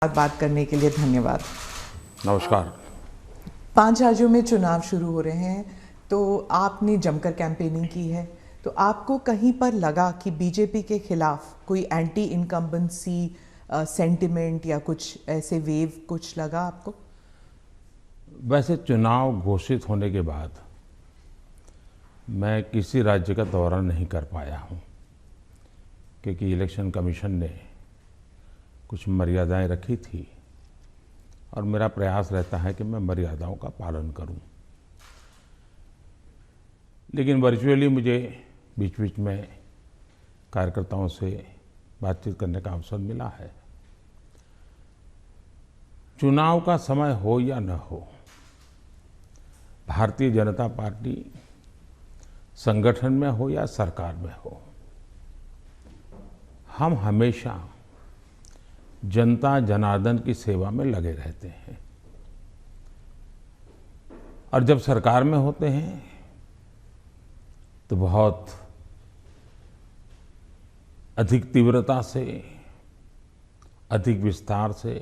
बात करने के लिए धन्यवाद। नमस्कार। 5 राज्यों में चुनाव शुरू हो रहे हैं, तो आपने जमकर कैंपेनिंग की है, तो आपको कहीं पर लगा कि बीजेपी के खिलाफ कोई एंटी इनकम्बेंसी सेंटिमेंट या कुछ ऐसे वेव कुछ लगा आपको? वैसे चुनाव घोषित होने के बाद मैं किसी राज्य का दौरा नहीं कर पाया हूं, क्योंकि इलेक्शन कमीशन ने कुछ मर्यादाएं रखी थी और मेरा प्रयास रहता है कि मैं मर्यादाओं का पालन करूं। लेकिन वर्चुअली मुझे बीच बीच में कार्यकर्ताओं से बातचीत करने का अवसर मिला है। चुनाव का समय हो या न हो, भारतीय जनता पार्टी संगठन में हो या सरकार में हो, हम हमेशा जनता जनार्दन की सेवा में लगे रहते हैं। और जब सरकार में होते हैं तो बहुत अधिक तीव्रता से, अधिक विस्तार से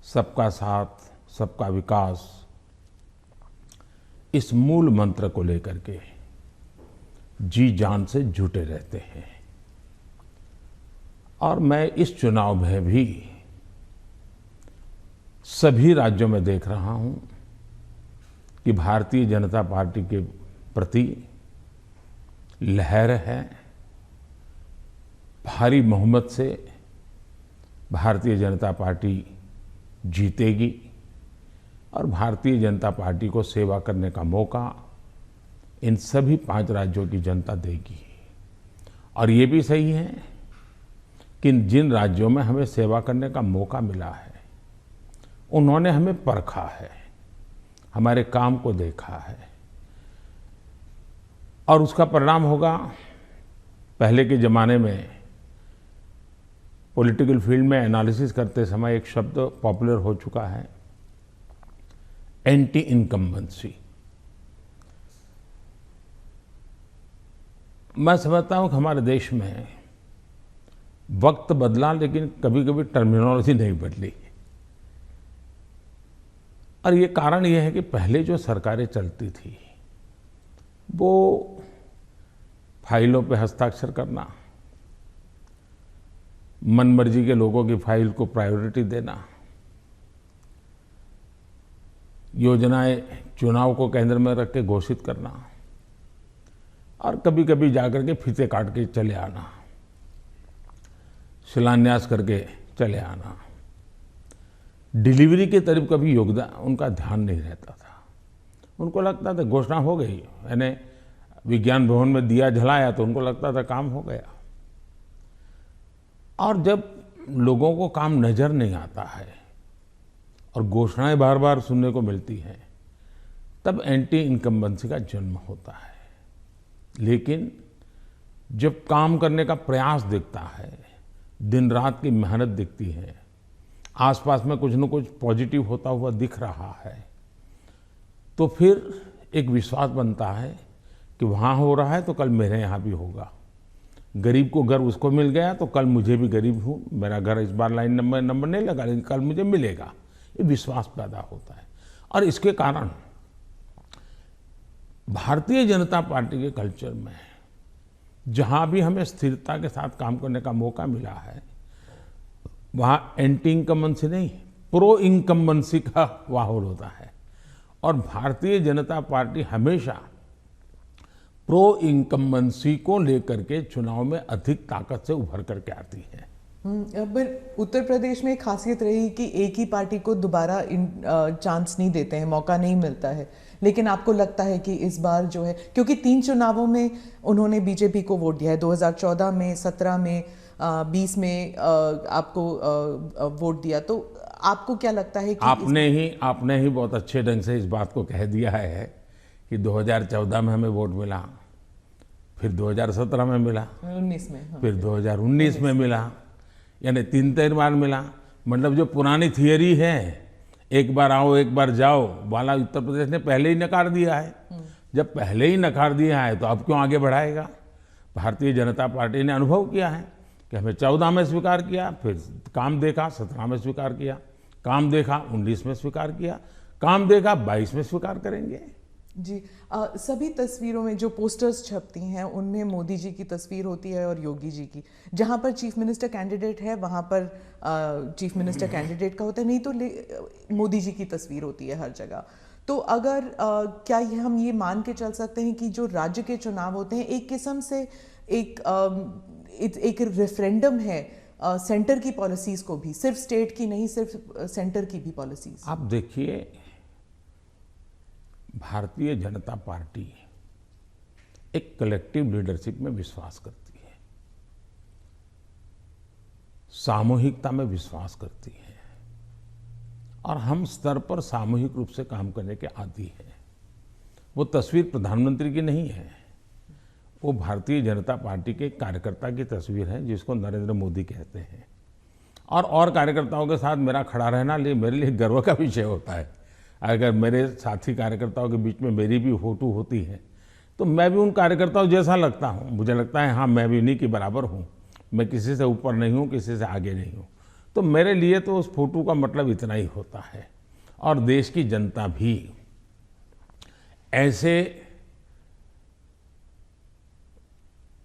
सबका साथ, सबका विकास, इस मूल मंत्र को लेकर के जी जान से जुटे रहते हैं। और मैं इस चुनाव में भी सभी राज्यों में देख रहा हूं कि भारतीय जनता पार्टी के प्रति लहर है। भारी बहुमत से भारतीय जनता पार्टी जीतेगी और भारतीय जनता पार्टी को सेवा करने का मौका इन सभी 5 राज्यों की जनता देगी। और ये भी सही है कि जिन राज्यों में हमें सेवा करने का मौका मिला है, उन्होंने हमें परखा है, हमारे काम को देखा है और उसका परिणाम होगा। पहले के ज़माने में पॉलिटिकल फील्ड में एनालिसिस करते समय एक शब्द पॉपुलर हो चुका है, एंटी इनकम्बेंसी। मैं समझता हूं कि हमारे देश में वक्त बदला, लेकिन कभी कभी टर्मिनोलॉजी नहीं बदली। और ये कारण ये है कि पहले जो सरकारें चलती थी वो फाइलों पे हस्ताक्षर करना, मनमर्जी के लोगों की फाइल को प्रायोरिटी देना, योजनाएं चुनाव को केंद्र में रख के घोषित करना और कभी कभी जाकर के फीते काट के चले आना, शिलान्यास करके चले आना। डिलीवरी के तरफ कभी योगदान उनका ध्यान नहीं रहता था। उनको लगता था घोषणा हो गई, यानी विज्ञान भवन में दिया जलाया तो उनको लगता था काम हो गया। और जब लोगों को काम नजर नहीं आता है और घोषणाएं बार बार सुनने को मिलती हैं, तब एंटी इनकम्बेंसी का जन्म होता है। लेकिन जब काम करने का प्रयास दिखता है, दिन रात की मेहनत दिखती है, आसपास में कुछ न कुछ पॉजिटिव होता हुआ दिख रहा है, तो फिर एक विश्वास बनता है कि वहाँ हो रहा है तो कल मेरे यहाँ भी होगा। गरीब को घर उसको मिल गया तो कल मुझे भी, गरीब हूँ, मेरा घर इस बार लाइन नंबर नहीं लगा लेकिन कल मुझे मिलेगा। ये विश्वास पैदा होता है। और इसके कारण भारतीय जनता पार्टी के कल्चर में जहां भी हमें स्थिरता के साथ काम करने का मौका मिला है, वहां एंटी इनकम्बेंसी नहीं, प्रो इनकम्बेंसी का माहौल होता है। और भारतीय जनता पार्टी हमेशा प्रो इनकम्बेंसी को लेकर के चुनाव में अधिक ताकत से उभर करके आती है। पर उत्तर प्रदेश में एक खासियत रही कि एक ही पार्टी को दोबारा चांस नहीं देते हैं, मौका नहीं मिलता है। लेकिन आपको लगता है कि इस बार जो है, क्योंकि 3 चुनावों में उन्होंने बीजेपी को वोट दिया है, 2014 में, 17 में, 20 में आपको वोट दिया, तो आपको क्या लगता है कि आपने ही बहुत अच्छे ढंग से इस बात को कह दिया है कि 2014 में हमें वोट मिला, फिर 2017 में मिला, 19 में, हाँ, फिर 2019 में मिला, यानी 3 बार मिला। मतलब जो पुरानी थियरी है, एक बार आओ एक बार जाओ वाला, उत्तर प्रदेश ने पहले ही नकार दिया है। जब पहले ही नकार दिया है तो अब क्यों आगे बढ़ाएगा? भारतीय जनता पार्टी ने अनुभव किया है कि कि हमें 14 में स्वीकार किया, फिर काम देखा 17 में स्वीकार किया, काम देखा 19 में स्वीकार किया, काम देखा 22 में स्वीकार करेंगे। जी, सभी तस्वीरों में जो पोस्टर्स छपती हैं उनमें मोदी जी की तस्वीर होती है और योगी जी की। जहां पर चीफ मिनिस्टर कैंडिडेट है वहां पर चीफ मिनिस्टर कैंडिडेट का होता है, नहीं तो मोदी जी की तस्वीर होती है हर जगह। तो अगर क्या हम ये मान के चल सकते हैं कि जो राज्य के चुनाव होते हैं एक किस्म से एक रेफरेंडम है सेंटर की पॉलिसीज को भी, सिर्फ स्टेट की नहीं, सिर्फ सेंटर की भी पॉलिसीज? आप देखिए, भारतीय जनता पार्टी एक कलेक्टिव लीडरशिप में विश्वास करती है, सामूहिकता में विश्वास करती है, और हम स्तर पर सामूहिक रूप से काम करने के आदी हैं। वो तस्वीर प्रधानमंत्री की नहीं है, वो भारतीय जनता पार्टी के कार्यकर्ता की तस्वीर है जिसको नरेंद्र मोदी कहते हैं। और कार्यकर्ताओं के साथ मेरा खड़ा रहना मेरे लिए गर्व का विषय होता है। अगर मेरे साथी कार्यकर्ताओं के बीच में मेरी भी फोटो होती है तो मैं भी उन कार्यकर्ताओं जैसा लगता हूँ। मुझे लगता है हाँ, मैं भी उन्हीं के बराबर हूँ, मैं किसी से ऊपर नहीं हूँ, किसी से आगे नहीं हूँ। तो मेरे लिए तो उस फोटो का मतलब इतना ही होता है। और देश की जनता भी ऐसे,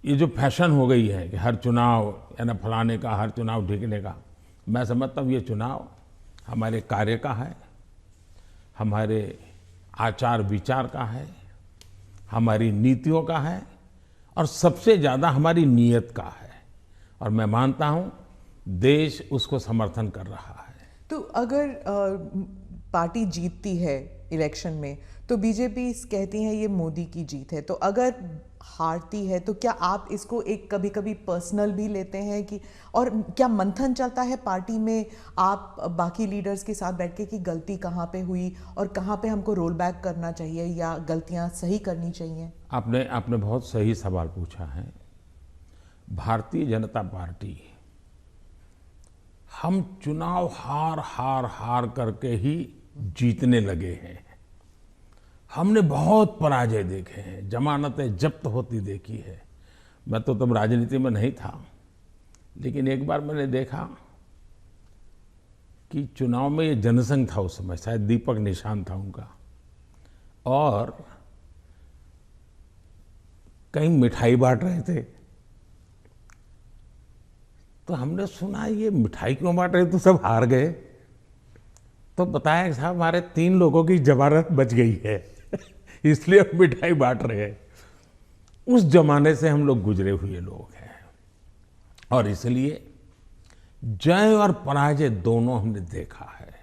ये जो फैशन हो गई है कि हर चुनाव या ना फलाने का, हर चुनाव ढीकने का, मैं समझता हूँ ये चुनाव हमारे कार्य का है, हमारे आचार विचार का है, हमारी नीतियों का है, और सबसे ज़्यादा हमारी नीयत का है। और मैं मानता हूँ देश उसको समर्थन कर रहा है। तो अगर पार्टी जीतती है इलेक्शन में तो बीजेपी कहती है ये मोदी की जीत है, तो अगर हारती है तो क्या आप इसको एक कभी कभी पर्सनल भी लेते हैं कि, और क्या मंथन चलता है पार्टी में आप बाकी लीडर्स के साथ बैठ के कि गलती कहाँ पे हुई और कहाँ पे हमको रोल बैक करना चाहिए या गलतियाँ सही करनी चाहिए? आपने बहुत सही सवाल पूछा है। भारतीय जनता पार्टी, हम चुनाव हार करके ही जीतने लगे हैं। हमने बहुत पराजय देखे हैं, जमानतें जब्त होती देखी है। मैं तो तब राजनीति में नहीं था, लेकिन एक बार मैंने देखा कि चुनाव में ये जनसंघ था, उस समय शायद दीपक निशान था उनका, और कहीं मिठाई बांट रहे थे। तो हमने सुना ये मिठाई क्यों बांट रहे, तो सब हार गए। तो बताया कि साहब हमारे 3 लोगों की जमानत बच गई है इसलिए हम मिठाई बांट रहे हैं। उस जमाने से हम लोग गुजरे हुए लोग हैं, और इसलिए जय और पराजय दोनों हमने देखा है।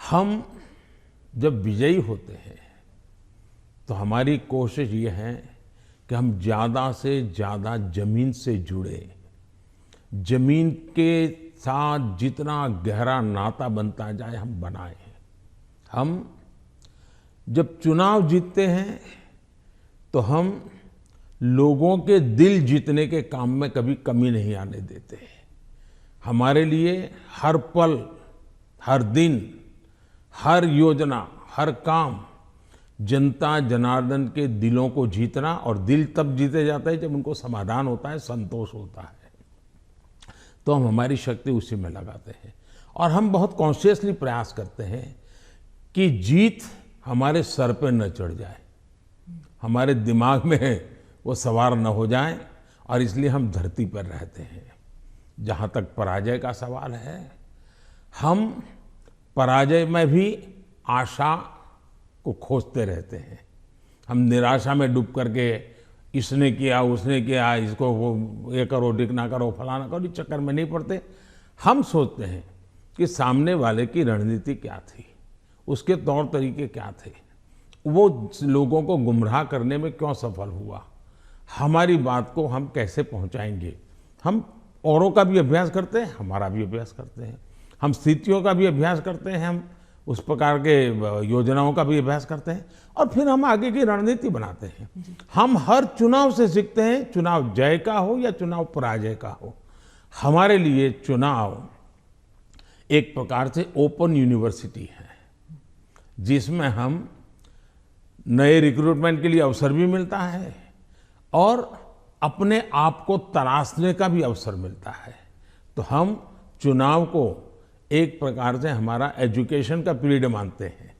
हम जब विजयी होते हैं तो हमारी कोशिश ये है कि हम ज़्यादा से ज़्यादा जमीन से जुड़े, जमीन के साथ जितना गहरा नाता बनता जाए हम बनाएं। हम जब चुनाव जीतते हैं तो हम लोगों के दिल जीतने के काम में कभी कमी नहीं आने देते। हमारे लिए हर पल, हर दिन, हर योजना, हर काम जनता जनार्दन के दिलों को जीतना, और दिल तब जीते जाते हैं जब उनको समाधान होता है, संतोष होता है। तो हम हमारी शक्ति उसी में लगाते हैं, और हम बहुत कॉन्शियसली प्रयास करते हैं कि जीत हमारे सर पे न चढ़ जाए, हमारे दिमाग में वो सवार न हो जाए, और इसलिए हम धरती पर रहते हैं। जहाँ तक पराजय का सवाल है, हम पराजय में भी आशा को खोजते रहते हैं। हम निराशा में डूब करके इसने किया, उसने किया, इसको वो ये करो, डिकना करो, फलाना करो, इस चक्कर में नहीं पड़ते। हम सोचते हैं कि सामने वाले की रणनीति क्या थी, उसके तौर तरीके क्या थे, वो लोगों को गुमराह करने में क्यों सफल हुआ, हमारी बात को हम कैसे पहुंचाएंगे। हम औरों का भी अभ्यास करते हैं, हमारा भी अभ्यास करते हैं, हम स्थितियों का भी अभ्यास करते हैं, हम उस प्रकार के योजनाओं का भी अभ्यास करते हैं, और फिर हम आगे की रणनीति बनाते हैं। हम हर चुनाव से सीखते हैं, चुनाव जय का हो या चुनाव पराजय का हो। हमारे लिए चुनाव एक प्रकार से ओपन यूनिवर्सिटी है, जिसमें हम नए रिक्रूटमेंट के लिए अवसर भी मिलता है, और अपने आप को तराशने का भी अवसर मिलता है। तो हम चुनाव को एक प्रकार से हमारा एजुकेशन का पीरियड मानते हैं।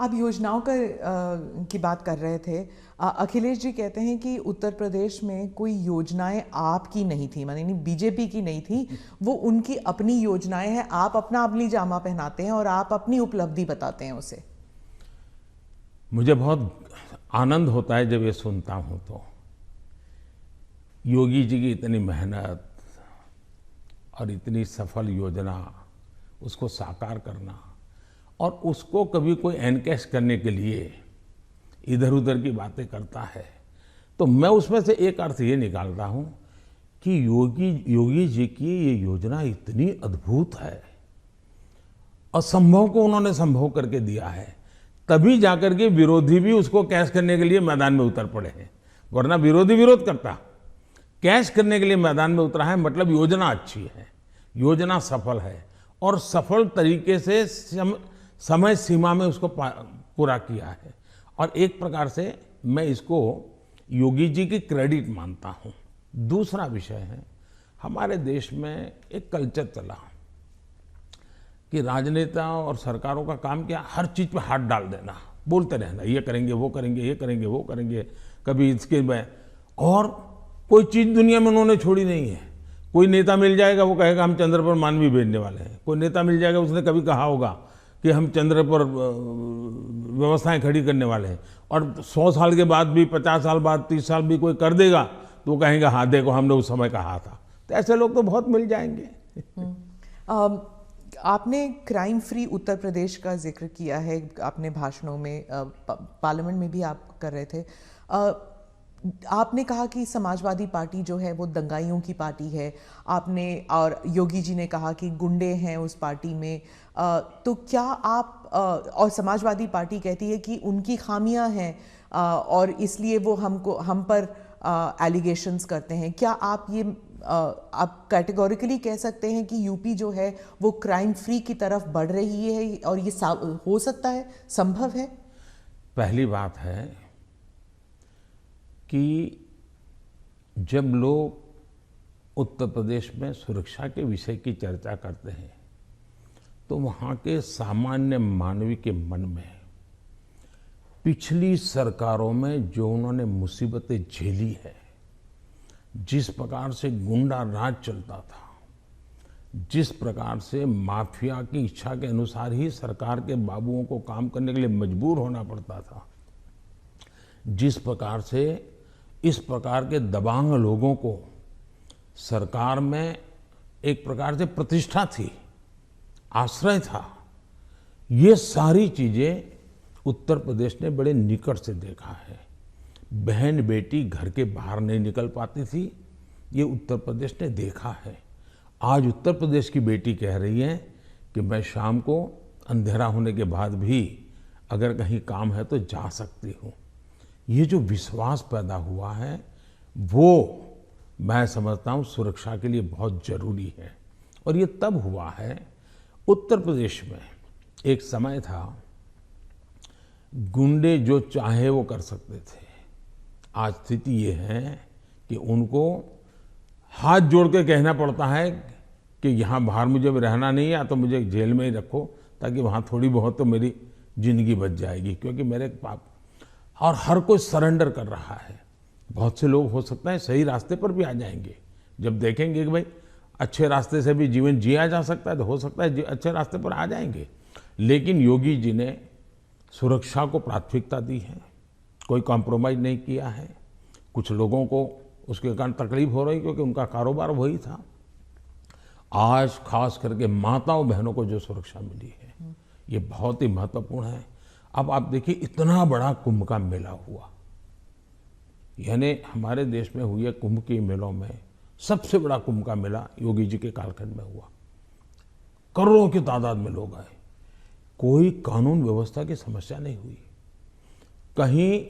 आप योजनाओं की बात कर रहे थे। अखिलेश जी कहते हैं कि उत्तर प्रदेश में कोई योजनाएं आपकी नहीं थी, माने नहीं बीजेपी की नहीं थी, वो उनकी अपनी योजनाएं हैं। आप अपना अपनी जामा पहनाते हैं और आप अपनी उपलब्धि बताते हैं उसे। मुझे बहुत आनंद होता है जब ये सुनता हूं। तो योगी जी की इतनी मेहनत और इतनी सफल योजना, उसको साकार करना और उसको कभी कोई एनकैश करने के लिए इधर उधर की बातें करता है, तो मैं उसमें से एक अर्थ ये निकालता हूं कि योगी जी की ये योजना इतनी अद्भुत है, असंभव को उन्होंने संभव करके दिया है, तभी जाकर के विरोधी भी उसको कैश करने के लिए मैदान में उतर पड़े हैं। वरना विरोधी विरोध करता, कैश करने के लिए मैदान में उतरा है, मतलब योजना अच्छी है, योजना सफल है और सफल तरीके से समय सीमा में उसको पूरा किया है। और एक प्रकार से मैं इसको योगी जी की क्रेडिट मानता हूँ। दूसरा विषय है, हमारे देश में एक कल्चर चला कि राजनेता और सरकारों का काम क्या, हर चीज पे हाथ डाल देना, बोलते रहना, ये करेंगे वो करेंगे, ये करेंगे वो करेंगे, कभी इसके में, और कोई चीज दुनिया में उन्होंने छोड़ी नहीं है। कोई नेता मिल जाएगा वो कहेगा हम चंद्र पर मानवी भेजने वाले हैं। कोई नेता मिल जाएगा उसने कभी कहा होगा कि हम चंद्र पर व्यवस्थाएं खड़ी करने वाले हैं, और 100 साल के बाद भी, 50 साल बाद, 30 साल भी कोई कर देगा तो वो कहेंगे हाँ देखो हमने उस समय कहा था। तो ऐसे लोग तो बहुत मिल जाएंगे। आपने क्राइम फ्री उत्तर प्रदेश का जिक्र किया है अपने भाषणों में, पार्लियामेंट में भी आप कर रहे थे। आपने कहा कि समाजवादी पार्टी जो है वो दंगाइयों की पार्टी है, आपने, और योगी जी ने कहा कि गुंडे हैं उस पार्टी में। तो क्या आप, और समाजवादी पार्टी कहती है कि उनकी खामियां हैं और इसलिए वो हम पर एलिगेशंस करते हैं। क्या आप ये आप कैटेगोरिकली कह सकते हैं कि यूपी जो है वो क्राइम फ्री की तरफ बढ़ रही है और ये हो सकता है, संभव है? पहली बात है कि जब लोग उत्तर प्रदेश में सुरक्षा के विषय की चर्चा करते हैं तो वहाँ के सामान्य मानवी के मन में पिछली सरकारों में जो उन्होंने मुसीबतें झेली है, जिस प्रकार से गुंडा राज चलता था, जिस प्रकार से माफिया की इच्छा के अनुसार ही सरकार के बाबुओं को काम करने के लिए मजबूर होना पड़ता था, जिस प्रकार से इस प्रकार के दबांग लोगों को सरकार में एक प्रकार से प्रतिष्ठा थी, आश्रय था, ये सारी चीजें उत्तर प्रदेश ने बड़े निकट से देखा है। बहन बेटी घर के बाहर नहीं निकल पाती थी, ये उत्तर प्रदेश ने देखा है। आज उत्तर प्रदेश की बेटी कह रही है कि मैं शाम को अंधेरा होने के बाद भी अगर कहीं काम है तो जा सकती हूँ। ये जो विश्वास पैदा हुआ है वो मैं समझता हूँ सुरक्षा के लिए बहुत जरूरी है। और ये तब हुआ है, उत्तर प्रदेश में एक समय था गुंडे जो चाहे वो कर सकते थे। आज स्थिति ये है कि उनको हाथ जोड़ के कहना पड़ता है कि यहाँ बाहर मुझे रहना नहीं है, या तो मुझे जेल में ही रखो ताकि वहाँ थोड़ी बहुत तो मेरी जिंदगी बच जाएगी, क्योंकि मेरे पाप, और हर कोई सरेंडर कर रहा है। बहुत से लोग हो सकता है सही रास्ते पर भी आ जाएंगे, जब देखेंगे कि भाई अच्छे रास्ते से भी जीवन जिया जा सकता है तो हो सकता है अच्छे रास्ते पर आ जाएंगे। लेकिन योगी जी ने सुरक्षा को प्राथमिकता दी है, कोई कॉम्प्रोमाइज नहीं किया है। कुछ लोगों को उसके कारण तकलीफ हो रही क्योंकि उनका कारोबार वही था। आज खास करके माताओं बहनों को जो सुरक्षा मिली है ये बहुत ही महत्वपूर्ण है। अब आप देखिए इतना बड़ा कुंभ का मेला हुआ, यानी हमारे देश में हुए कुंभ के मेलों में सबसे बड़ा कुंभ का मेला योगी जी के कालखंड में हुआ। करोड़ों की तादाद में लोग आए, कोई कानून व्यवस्था की समस्या नहीं हुई, कहीं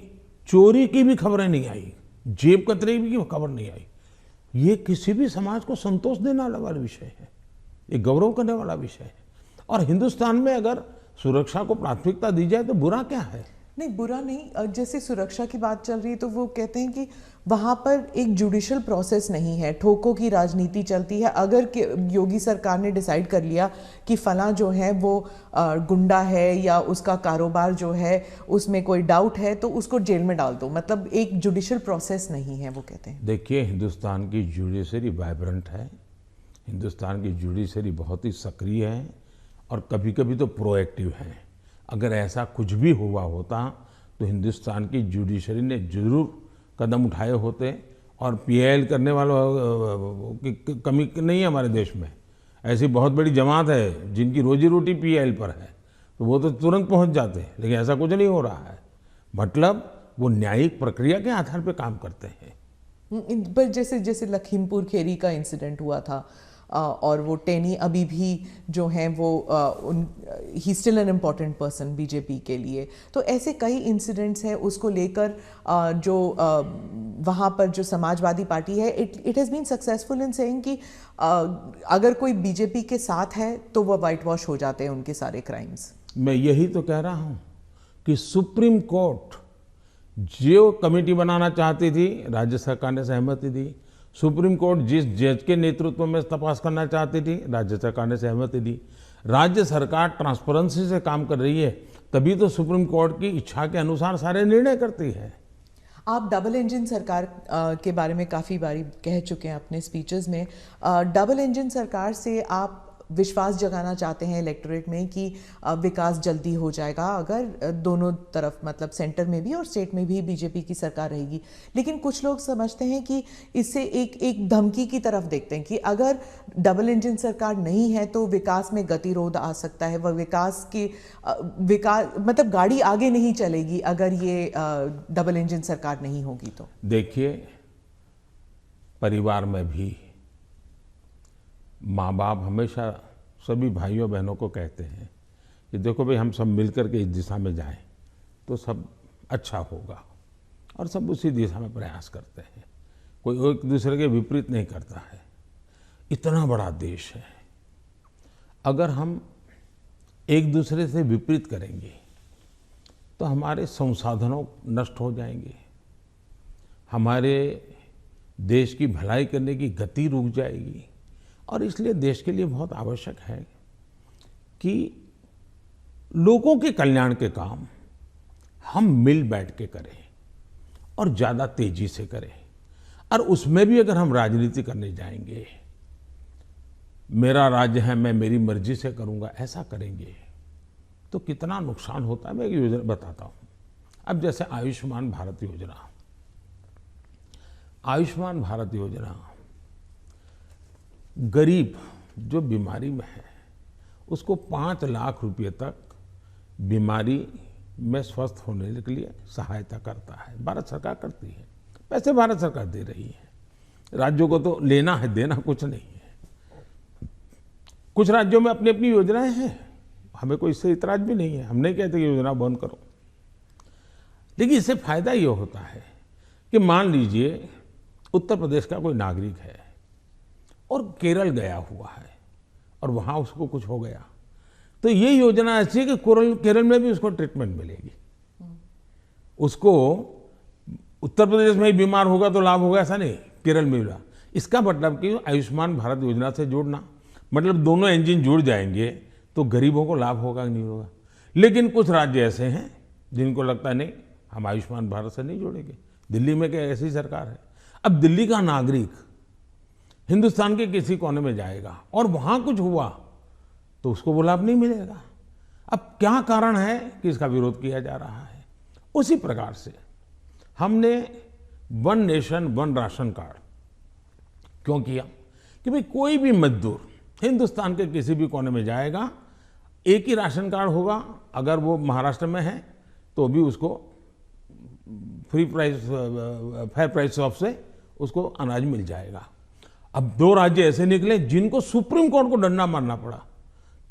चोरी की भी खबरें नहीं आई, जेब कतरे की खबर नहीं आई। ये किसी भी समाज को संतोष देने वाला विषय है, ये गौरव करने वाला विषय है। और हिंदुस्तान में अगर सुरक्षा को प्राथमिकता दी जाए तो बुरा क्या है? नहीं, बुरा नहीं। जैसे सुरक्षा की बात चल रही है तो वो कहते हैं कि वहाँ पर एक जुडिशल प्रोसेस नहीं है, ठोकों की राजनीति चलती है। अगर योगी सरकार ने डिसाइड कर लिया कि फलां जो है वो गुंडा है या उसका कारोबार जो है उसमें कोई डाउट है तो उसको जेल में डाल दो, मतलब एक जुडिशल प्रोसेस नहीं है, वो कहते हैं। देखिए, हिंदुस्तान की जुडिशरी वाइब्रेंट है, हिंदुस्तान की जुडिशरी बहुत ही सक्रिय है और कभी कभी तो प्रोएक्टिव है। अगर ऐसा कुछ भी हुआ होता तो हिंदुस्तान की जुडिशरी ने जरूर कदम उठाए होते और पीआईएल करने वालों की कमी नहीं है हमारे देश में। ऐसी बहुत बड़ी जमात है जिनकी रोजी रोटी पीआईएल पर है, तो वो तो तुरंत पहुंच जाते हैं, लेकिन ऐसा कुछ नहीं हो रहा है। मतलब वो न्यायिक प्रक्रिया के आधार पर काम करते हैं। पर जैसे जैसे लखीमपुर खेरी का इंसिडेंट हुआ था और वो टेनी अभी भी जो हैं वो he still an important person BJP के लिए, तो ऐसे कई इंसिडेंट्स हैं उसको लेकर जो वहाँ पर जो समाजवादी पार्टी है it has been successful in saying कि अगर कोई बीजेपी के साथ है तो वह वाइट वॉश हो जाते हैं उनके सारे क्राइम्स। मैं यही तो कह रहा हूँ कि सुप्रीम कोर्ट जो कमेटी बनाना चाहती थी, राज्य सरकार ने सहमति दी। सुप्रीम कोर्ट जिस जज के नेतृत्व में तपास करना चाहती थी, राज्य सरकार ने सहमति दी। राज्य सरकार ट्रांसपेरेंसी से काम कर रही है, तभी तो सुप्रीम कोर्ट की इच्छा के अनुसार सारे निर्णय करती है। आप डबल इंजन सरकार के बारे में काफ़ी बारी कह चुके हैं अपने स्पीचेस में। डबल इंजन सरकार से आप विश्वास जगाना चाहते हैं इलेक्टोरेट में कि विकास जल्दी हो जाएगा अगर दोनों तरफ, मतलब सेंटर में भी और स्टेट में भी बीजेपी की सरकार रहेगी। लेकिन कुछ लोग समझते हैं कि इससे एक धमकी की तरफ देखते हैं कि अगर डबल इंजन सरकार नहीं है तो विकास में गतिरोध आ सकता है, वह विकास मतलब गाड़ी आगे नहीं चलेगी अगर ये डबल इंजन सरकार नहीं होगी तो। देखिए, परिवार में भी माँ बाप हमेशा सभी भाइयों बहनों को कहते हैं कि देखो भाई, हम सब मिलकर के इस दिशा में जाएं तो सब अच्छा होगा, और सब उसी दिशा में प्रयास करते हैं। कोई एक दूसरे के विपरीत नहीं करता है। इतना बड़ा देश है, अगर हम एक दूसरे से विपरीत करेंगे तो हमारे संसाधनों नष्ट हो जाएंगे, हमारे देश की भलाई करने की गति रुक जाएगी। और इसलिए देश के लिए बहुत आवश्यक है कि लोगों के कल्याण के काम हम मिल बैठ के करें और ज़्यादा तेजी से करें। और उसमें भी अगर हम राजनीति करने जाएंगे, मेरा राज्य है, मैं मेरी मर्जी से करूंगा, ऐसा करेंगे तो कितना नुकसान होता है। मैं एक योजना बताता हूँ। अब जैसे आयुष्मान भारत योजना, आयुष्मान भारत योजना गरीब जो बीमारी में है उसको 5 लाख रुपए तक बीमारी में स्वस्थ होने के लिए सहायता करता है। भारत सरकार करती है, पैसे भारत सरकार दे रही है। राज्यों को तो लेना है, देना कुछ नहीं है। कुछ राज्यों में अपनी अपनी योजनाएं हैं, हमें कोई इससे इतराज भी नहीं है। हम नहीं कहते कि योजना बंद करो, लेकिन इससे फायदा ये होता है कि मान लीजिए उत्तर प्रदेश का कोई नागरिक है और केरल गया हुआ है और वहाँ उसको कुछ हो गया, तो ये योजना ऐसी है कि केरल में भी उसको ट्रीटमेंट मिलेगी। उसको उत्तर प्रदेश में ही बीमार होगा तो लाभ होगा ऐसा नहीं, केरल में मिला। इसका मतलब कि आयुष्मान भारत योजना से जोड़ना, मतलब दोनों इंजन जुड़ जाएंगे तो गरीबों को लाभ होगा कि नहीं होगा। लेकिन कुछ राज्य ऐसे हैं जिनको लगता है नहीं, हम आयुष्मान भारत से नहीं जोड़ेंगे। दिल्ली में क्या ऐसी सरकार है। अब दिल्ली का नागरिक हिंदुस्तान के किसी कोने में जाएगा और वहां कुछ हुआ तो उसको वो लाभ नहीं मिलेगा। अब क्या कारण है कि इसका विरोध किया जा रहा है? उसी प्रकार से हमने one nation one ration card क्यों किया कि भाई कोई भी मजदूर हिंदुस्तान के किसी भी कोने में जाएगा, एक ही राशन कार्ड होगा। अगर वो महाराष्ट्र में है तो भी उसको फेयर प्राइस शॉप से उसको अनाज मिल जाएगा। अब 2 राज्य ऐसे निकले जिनको सुप्रीम कोर्ट को डंडा मारना पड़ा,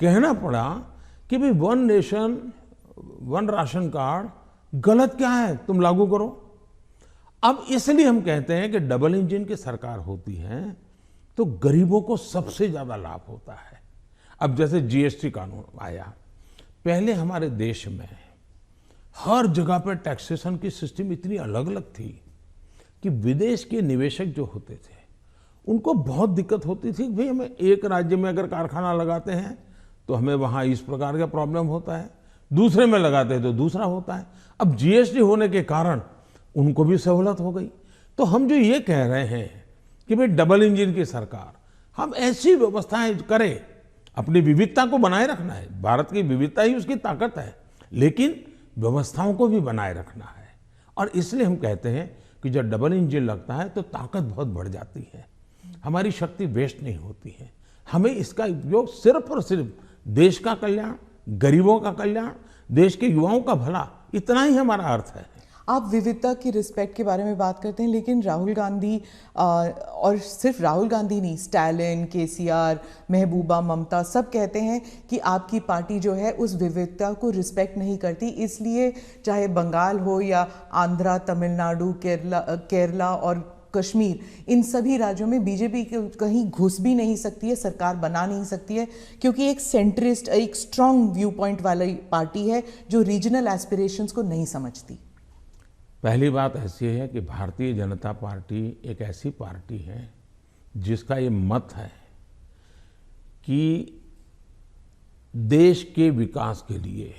कहना पड़ा कि भाई one nation one ration card गलत क्या है, तुम लागू करो। अब इसलिए हम कहते हैं कि डबल इंजन की सरकार होती है तो गरीबों को सबसे ज्यादा लाभ होता है। अब जैसे जीएसटी कानून आया, पहले हमारे देश में हर जगह पर टैक्सेशन की सिस्टम इतनी अलग अलग थी कि विदेश के निवेशक जो होते थे उनको बहुत दिक्कत होती थी कि भाई हमें एक राज्य में अगर कारखाना लगाते हैं तो हमें वहाँ इस प्रकार का प्रॉब्लम होता है, दूसरे में लगाते हैं तो दूसरा होता है। अब जीएसटी होने के कारण उनको भी सहूलत हो गई। तो हम जो ये कह रहे हैं कि भाई डबल इंजन की सरकार, हम ऐसी व्यवस्थाएं करें, अपनी विविधता को बनाए रखना है, भारत की विविधता ही उसकी ताकत है, लेकिन व्यवस्थाओं को भी बनाए रखना है। और इसलिए हम कहते हैं कि जब डबल इंजन लगता है तो ताकत बहुत बढ़ जाती है, हमारी शक्ति वेस्ट नहीं होती है। हमें इसका उपयोग सिर्फ और सिर्फ देश का कल्याण, गरीबों का कल्याण, देश के युवाओं का भला, इतना ही हमारा अर्थ है। आप विविधता की रिस्पेक्ट के बारे में बात करते हैं, लेकिन राहुल गांधी और सिर्फ राहुल गांधी नहीं, स्टालिन, केसीआर, महबूबा, ममता सब कहते हैं कि आपकी पार्टी जो है उस विविधता को रिस्पेक्ट नहीं करती, इसलिए चाहे बंगाल हो या आंध्रा, तमिलनाडु, केरला और कश्मीर, इन सभी राज्यों में बीजेपी कहीं घुस भी नहीं सकती है, सरकार बना नहीं सकती है, क्योंकि एक सेंट्रिस्ट, एक स्ट्रांग व्यू पॉइंट वाली पार्टी है जो रीजनल एस्पिरेशंस को नहीं समझती। पहली बात ऐसी है कि भारतीय जनता पार्टी एक ऐसी पार्टी है जिसका ये मत है कि देश के विकास के लिए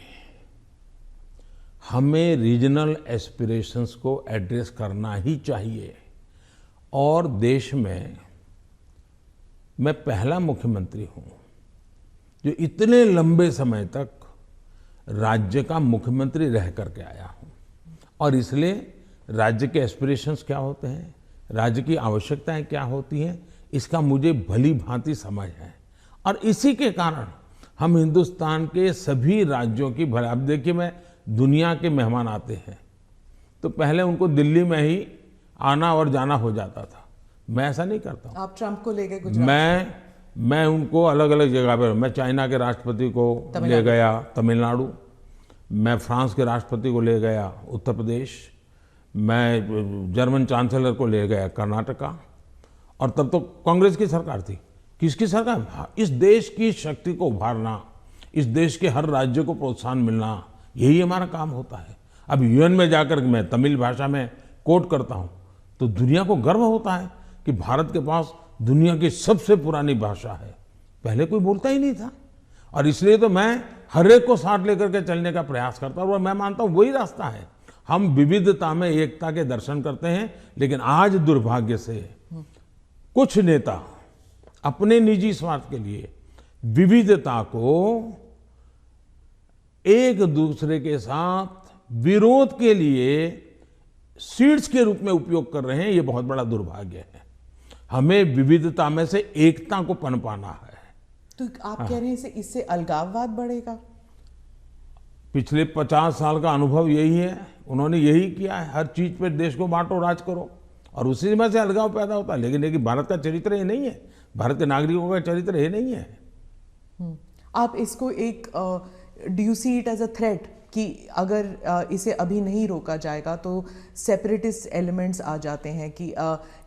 हमें रीजनल एस्पिरेशंस को एड्रेस करना ही चाहिए। और देश में मैं पहला मुख्यमंत्री हूं जो इतने लंबे समय तक राज्य का मुख्यमंत्री रह करके आया हूं, और इसलिए राज्य के एस्पिरेशंस क्या होते हैं, राज्य की आवश्यकताएं क्या होती हैं, इसका मुझे भली भांति समझ है। और इसी के कारण हम हिंदुस्तान के सभी राज्यों की भला, अब देखिए मैं दुनिया के मेहमान आते हैं तो पहले उनको दिल्ली में ही आना और जाना हो जाता था, मैं ऐसा नहीं करता हूँ। आप ट्रंप को ले गए गुजरात? मैं उनको अलग अलग जगह पर, मैं चाइना के राष्ट्रपति को ले गया तमिलनाडु, मैं फ्रांस के राष्ट्रपति को ले गया उत्तर प्रदेश, मैं जर्मन चांसलर को ले गया कर्नाटका, और तब तो कांग्रेस की सरकार थी। किसकी सरकार? इस देश की शक्ति को उभारना, इस देश के हर राज्य को प्रोत्साहन मिलना, यही हमारा काम होता है। अब यूएन में जाकर मैं तमिल भाषा में कोट करता हूँ तो दुनिया को गर्व होता है कि भारत के पास दुनिया की सबसे पुरानी भाषा है, पहले कोई बोलता ही नहीं था। और इसलिए तो मैं हर एक को साथ लेकर के चलने का प्रयास करता हूँ, और मैं मानता हूँ वही रास्ता है। हम विविधता में एकता के दर्शन करते हैं, लेकिन आज दुर्भाग्य से कुछ नेता अपने निजी स्वार्थ के लिए विविधता को एक दूसरे के साथ विरोध के लिए सीड्स के रूप में उपयोग कर रहे हैं। ये बहुत बड़ा दुर्भाग्य है। हमें विविधता में से एकता को पनपाना है। तो आप कह रहे हैं इससे अलगाववाद बढ़ेगा? पिछले 50 साल का अनुभव यही है, उन्होंने यही किया है, हर चीज पे देश को बांटो, राज करो, और उसी में से अलगाव पैदा होता है। लेकिन भारत का चरित्र ये नहीं है, भारत के नागरिकों का चरित्र ये नहीं है। आप इसको एक do you see it as a threat कि अगर इसे अभी नहीं रोका जाएगा तो सेपरेटिस्ट एलिमेंट्स आ जाते हैं कि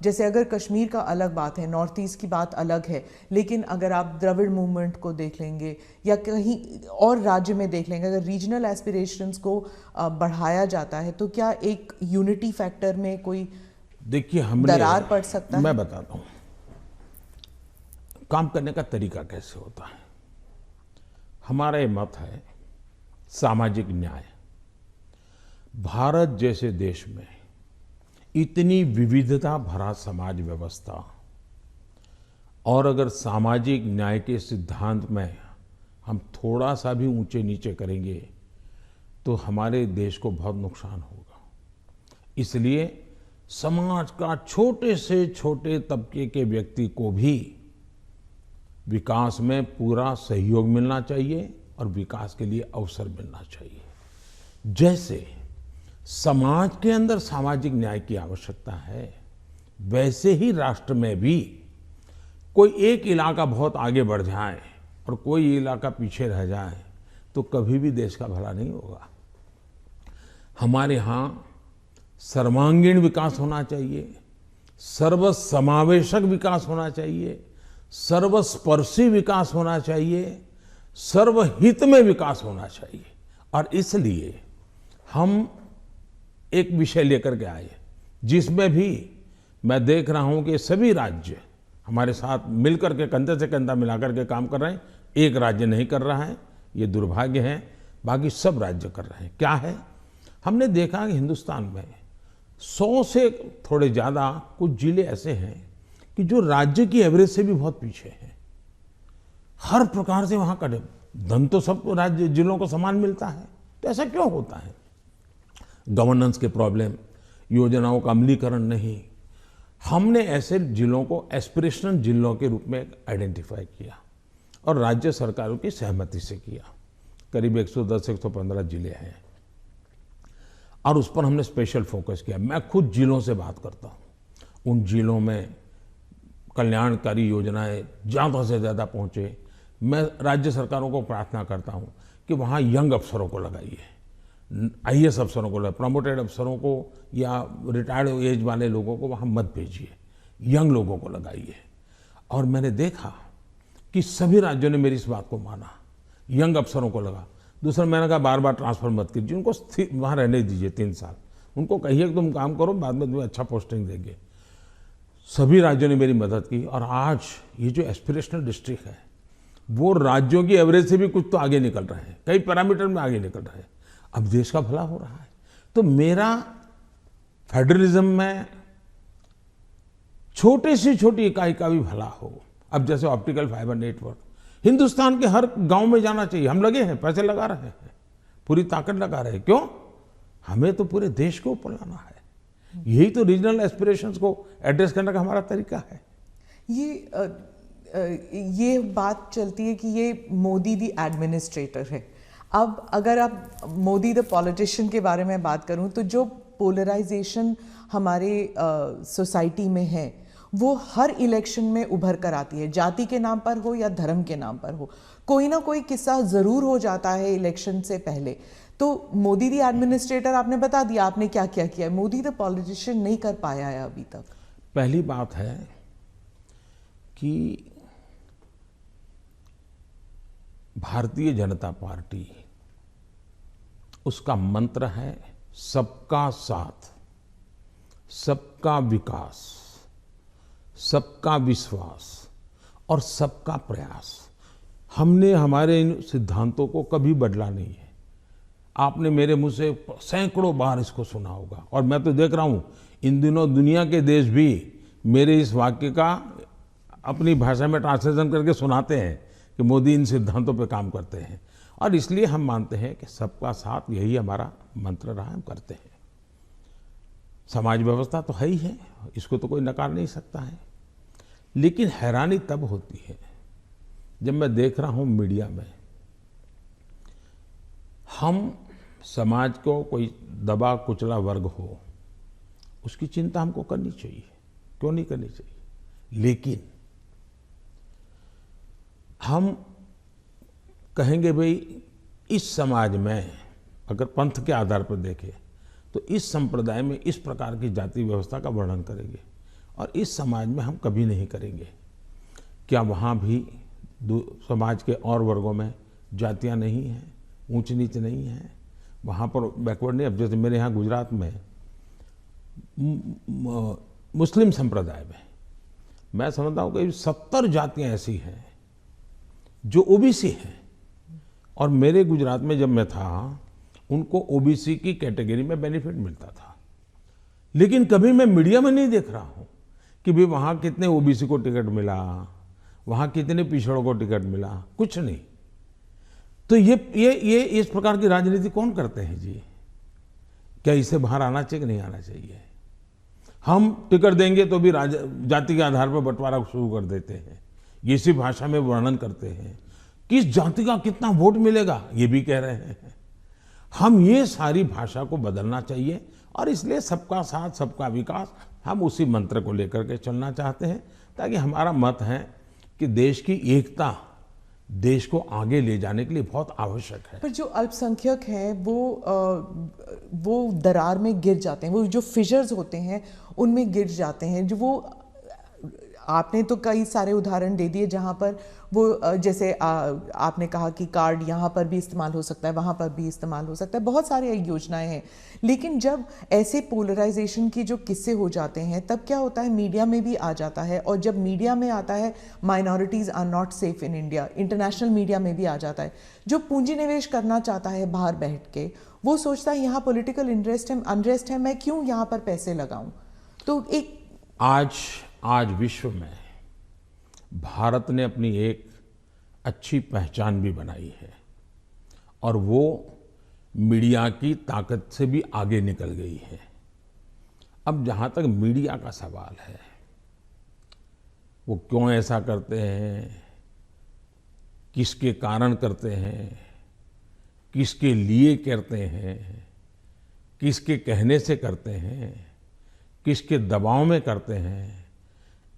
जैसे अगर कश्मीर का अलग बात है, नॉर्थ ईस्ट की बात अलग है, लेकिन अगर आप द्रविड़ मूवमेंट को देख लेंगे या कहीं और राज्य में देख लेंगे, अगर रीजनल एस्पिरेशंस को बढ़ाया जाता है तो क्या एक यूनिटी फैक्टर में कोई देखिए हमने दरार पड़ सकता है? मैं बताता हूँ काम करने का तरीका कैसे होता है। हमारा ये मत है सामाजिक न्याय। भारत जैसे देश में इतनी विविधता भरा समाज व्यवस्था, और अगर सामाजिक न्याय के सिद्धांत में हम थोड़ा सा भी ऊंचे नीचे करेंगे तो हमारे देश को बहुत नुकसान होगा। इसलिए समाज का छोटे से छोटे तबके के व्यक्ति को भी विकास में पूरा सहयोग मिलना चाहिए और विकास के लिए अवसर मिलना चाहिए। जैसे समाज के अंदर सामाजिक न्याय की आवश्यकता है, वैसे ही राष्ट्र में भी कोई एक इलाका बहुत आगे बढ़ जाए और कोई इलाका पीछे रह जाए तो कभी भी देश का भला नहीं होगा। हमारे यहाँ सर्वांगीण विकास होना चाहिए, सर्वसमावेशक विकास होना चाहिए, सर्वस्पर्शी विकास होना चाहिए, सर्वहित में विकास होना चाहिए। और इसलिए हम एक विषय लेकर के आए जिसमें भी मैं देख रहा हूं कि सभी राज्य हमारे साथ मिलकर के कंधे से कंधा मिलाकर के काम कर रहे हैं। एक राज्य नहीं कर रहा है, ये दुर्भाग्य है, बाकी सब राज्य कर रहे हैं। क्या है, हमने देखा कि हिंदुस्तान में 100 से थोड़े ज़्यादा कुछ जिले ऐसे हैं कि जो राज्य की एवरेज से भी बहुत पीछे हैं। हर प्रकार से वहाँ का धन तो सब राज्य जिलों को समान मिलता है, तो ऐसा क्यों होता है? गवर्नेंस के प्रॉब्लम, योजनाओं का अमलीकरण नहीं। हमने ऐसे जिलों को एस्पिरेशनल जिलों के रूप में आइडेंटिफाई किया और राज्य सरकारों की सहमति से किया। करीब 110-115 जिले हैं और उस पर हमने स्पेशल फोकस किया। मैं खुद जिलों से बात करता हूँ, उन जिलों में कल्याणकारी योजनाएं ज़्यादा से ज़्यादा पहुँचे। मैं राज्य सरकारों को प्रार्थना करता हूँ कि वहाँ यंग अफसरों को लगाइए, IAS अफसरों को, प्रमोटेड अफसरों को या रिटायर्ड एज वाले लोगों को वहाँ मत भेजिए, यंग लोगों को लगाइए। और मैंने देखा कि सभी राज्यों ने मेरी इस बात को माना, यंग अफसरों को लगा। दूसरा, मैंने कहा बार बार ट्रांसफर मत कीजिए, उनको वहाँ रहने दीजिए 3 साल, उनको कहिए कि तुम काम करो, बाद में तुम्हें अच्छा पोस्टिंग देंगे। सभी राज्यों ने मेरी मदद की और आज ये जो एस्पिरेशनल डिस्ट्रिक्ट है वो राज्यों की एवरेज से भी कुछ तो आगे निकल रहे हैं, कई पैरामीटर में आगे निकल रहे हैं। अब देश का भला हो रहा है। तो मेरा फेडरलिज्म में छोटी से छोटी इकाई का भी भला हो। अब जैसे ऑप्टिकल फाइबर नेटवर्क हिंदुस्तान के हर गांव में जाना चाहिए। हम लगे हैं, पैसे लगा रहे हैं, पूरी ताकत लगा रहे हैं। क्यों? हमें तो पूरे देश को ऊपर लाना है। यही तो रीजनल एस्पिरेशंस को एड्रेस करने का हमारा तरीका है। ये बात चलती है कि ये मोदी दी एडमिनिस्ट्रेटर है। अब अगर आप मोदी द पॉलिटिशियन के बारे में बात करूं तो जो पोलराइजेशन हमारे सोसाइटी में है वो हर इलेक्शन में उभर कर आती है, जाति के नाम पर हो या धर्म के नाम पर हो। कोई ना कोई किस्सा ज़रूर हो जाता है इलेक्शन से पहले। तो मोदी दी एडमिनिस्ट्रेटर आपने बता दिया आपने क्या क्या किया है, मोदी द पॉलिटिशियन नहीं कर पाया है अभी तक। पहली बात है कि भारतीय जनता पार्टी, उसका मंत्र है सबका साथ, सबका विकास, सबका विश्वास और सबका प्रयास। हमने हमारे इन सिद्धांतों को कभी बदला नहीं है। आपने मेरे मुंह से सैकड़ों बार इसको सुना होगा और मैं तो देख रहा हूं इन दिनों दुनिया के देश भी मेरे इस वाक्य का अपनी भाषा में ट्रांसलेशन करके सुनाते हैं कि मोदी इन सिद्धांतों पे काम करते हैं। और इसलिए हम मानते हैं कि सबका साथ यही हमारा मंत्र रहा, हम करते हैं। समाज व्यवस्था तो है ही है, इसको तो कोई नकार नहीं सकता है। लेकिन हैरानी तब होती है जब मैं देख रहा हूं मीडिया में हम समाज को कोई दबा कुचला वर्ग हो उसकी चिंता हमको करनी चाहिए, क्यों नहीं करनी चाहिए। लेकिन हम कहेंगे भाई इस समाज में अगर पंथ के आधार पर देखें तो इस संप्रदाय में इस प्रकार की जाति व्यवस्था का वर्णन करेंगे और इस समाज में हम कभी नहीं करेंगे। क्या वहाँ भी समाज के और वर्गों में जातियाँ नहीं हैं, ऊंच नीच नहीं है, वहाँ पर बैकवर्ड नहीं। अब जैसे मेरे यहाँ गुजरात में मुस्लिम संप्रदाय में मैं समझता हूँ कि 70 जातियाँ ऐसी हैं जो ओबीसी हैं और मेरे गुजरात में जब मैं था उनको ओबीसी की कैटेगरी में बेनिफिट मिलता था। लेकिन कभी मैं मीडिया में नहीं देख रहा हूँ कि भाई वहाँ कितने ओबीसी को टिकट मिला, वहाँ कितने पिछड़ों को टिकट मिला, कुछ नहीं। तो ये इस प्रकार की राजनीति कौन करते हैं जी? क्या इसे बाहर आना चाहिए कि नहीं आना चाहिए? हम टिकट देंगे तो भी जाति के आधार पर बंटवारा शुरू कर देते हैं, ये इसी भाषा में वर्णन करते हैं। किस जाति का कितना वोट मिलेगा ये भी कह रहे हैं। हम ये सारी भाषा को बदलना चाहिए और इसलिए सबका साथ सबका विकास हम उसी मंत्र को लेकर के चलना चाहते हैं, ताकि हमारा मत है कि देश की एकता देश को आगे ले जाने के लिए बहुत आवश्यक है। पर जो अल्पसंख्यक हैं वो दरार में गिर जाते हैं, वो जो फिशर्स होते हैं उनमें गिर जाते हैं। जो वो आपने तो कई सारे उदाहरण दे दिए जहां पर वो जैसे आपने कहा कि कार्ड यहाँ पर भी इस्तेमाल हो सकता है, वहाँ पर भी इस्तेमाल हो सकता है, बहुत सारी योजनाएं हैं। लेकिन जब ऐसे पोलराइजेशन की जो किस्से हो जाते हैं तब क्या होता है, मीडिया में भी आ जाता है, और जब मीडिया में आता है minorities are not safe in India, international media में भी आ जाता है। जो पूंजी निवेश करना चाहता है बाहर बैठ के, वो सोचता है यहाँ पॉलिटिकल अनरेस्ट है, मैं क्यों यहाँ पर पैसे लगाऊं। तो एक आज विश्व में भारत ने अपनी एक अच्छी पहचान भी बनाई है, और वो मीडिया की ताकत से भी आगे निकल गई है। अब जहाँ तक मीडिया का सवाल है, वो क्यों ऐसा करते हैं, किसके कारण करते हैं, किसके लिए करते हैं, किसके कहने से करते हैं, किसके दबाव में करते हैं,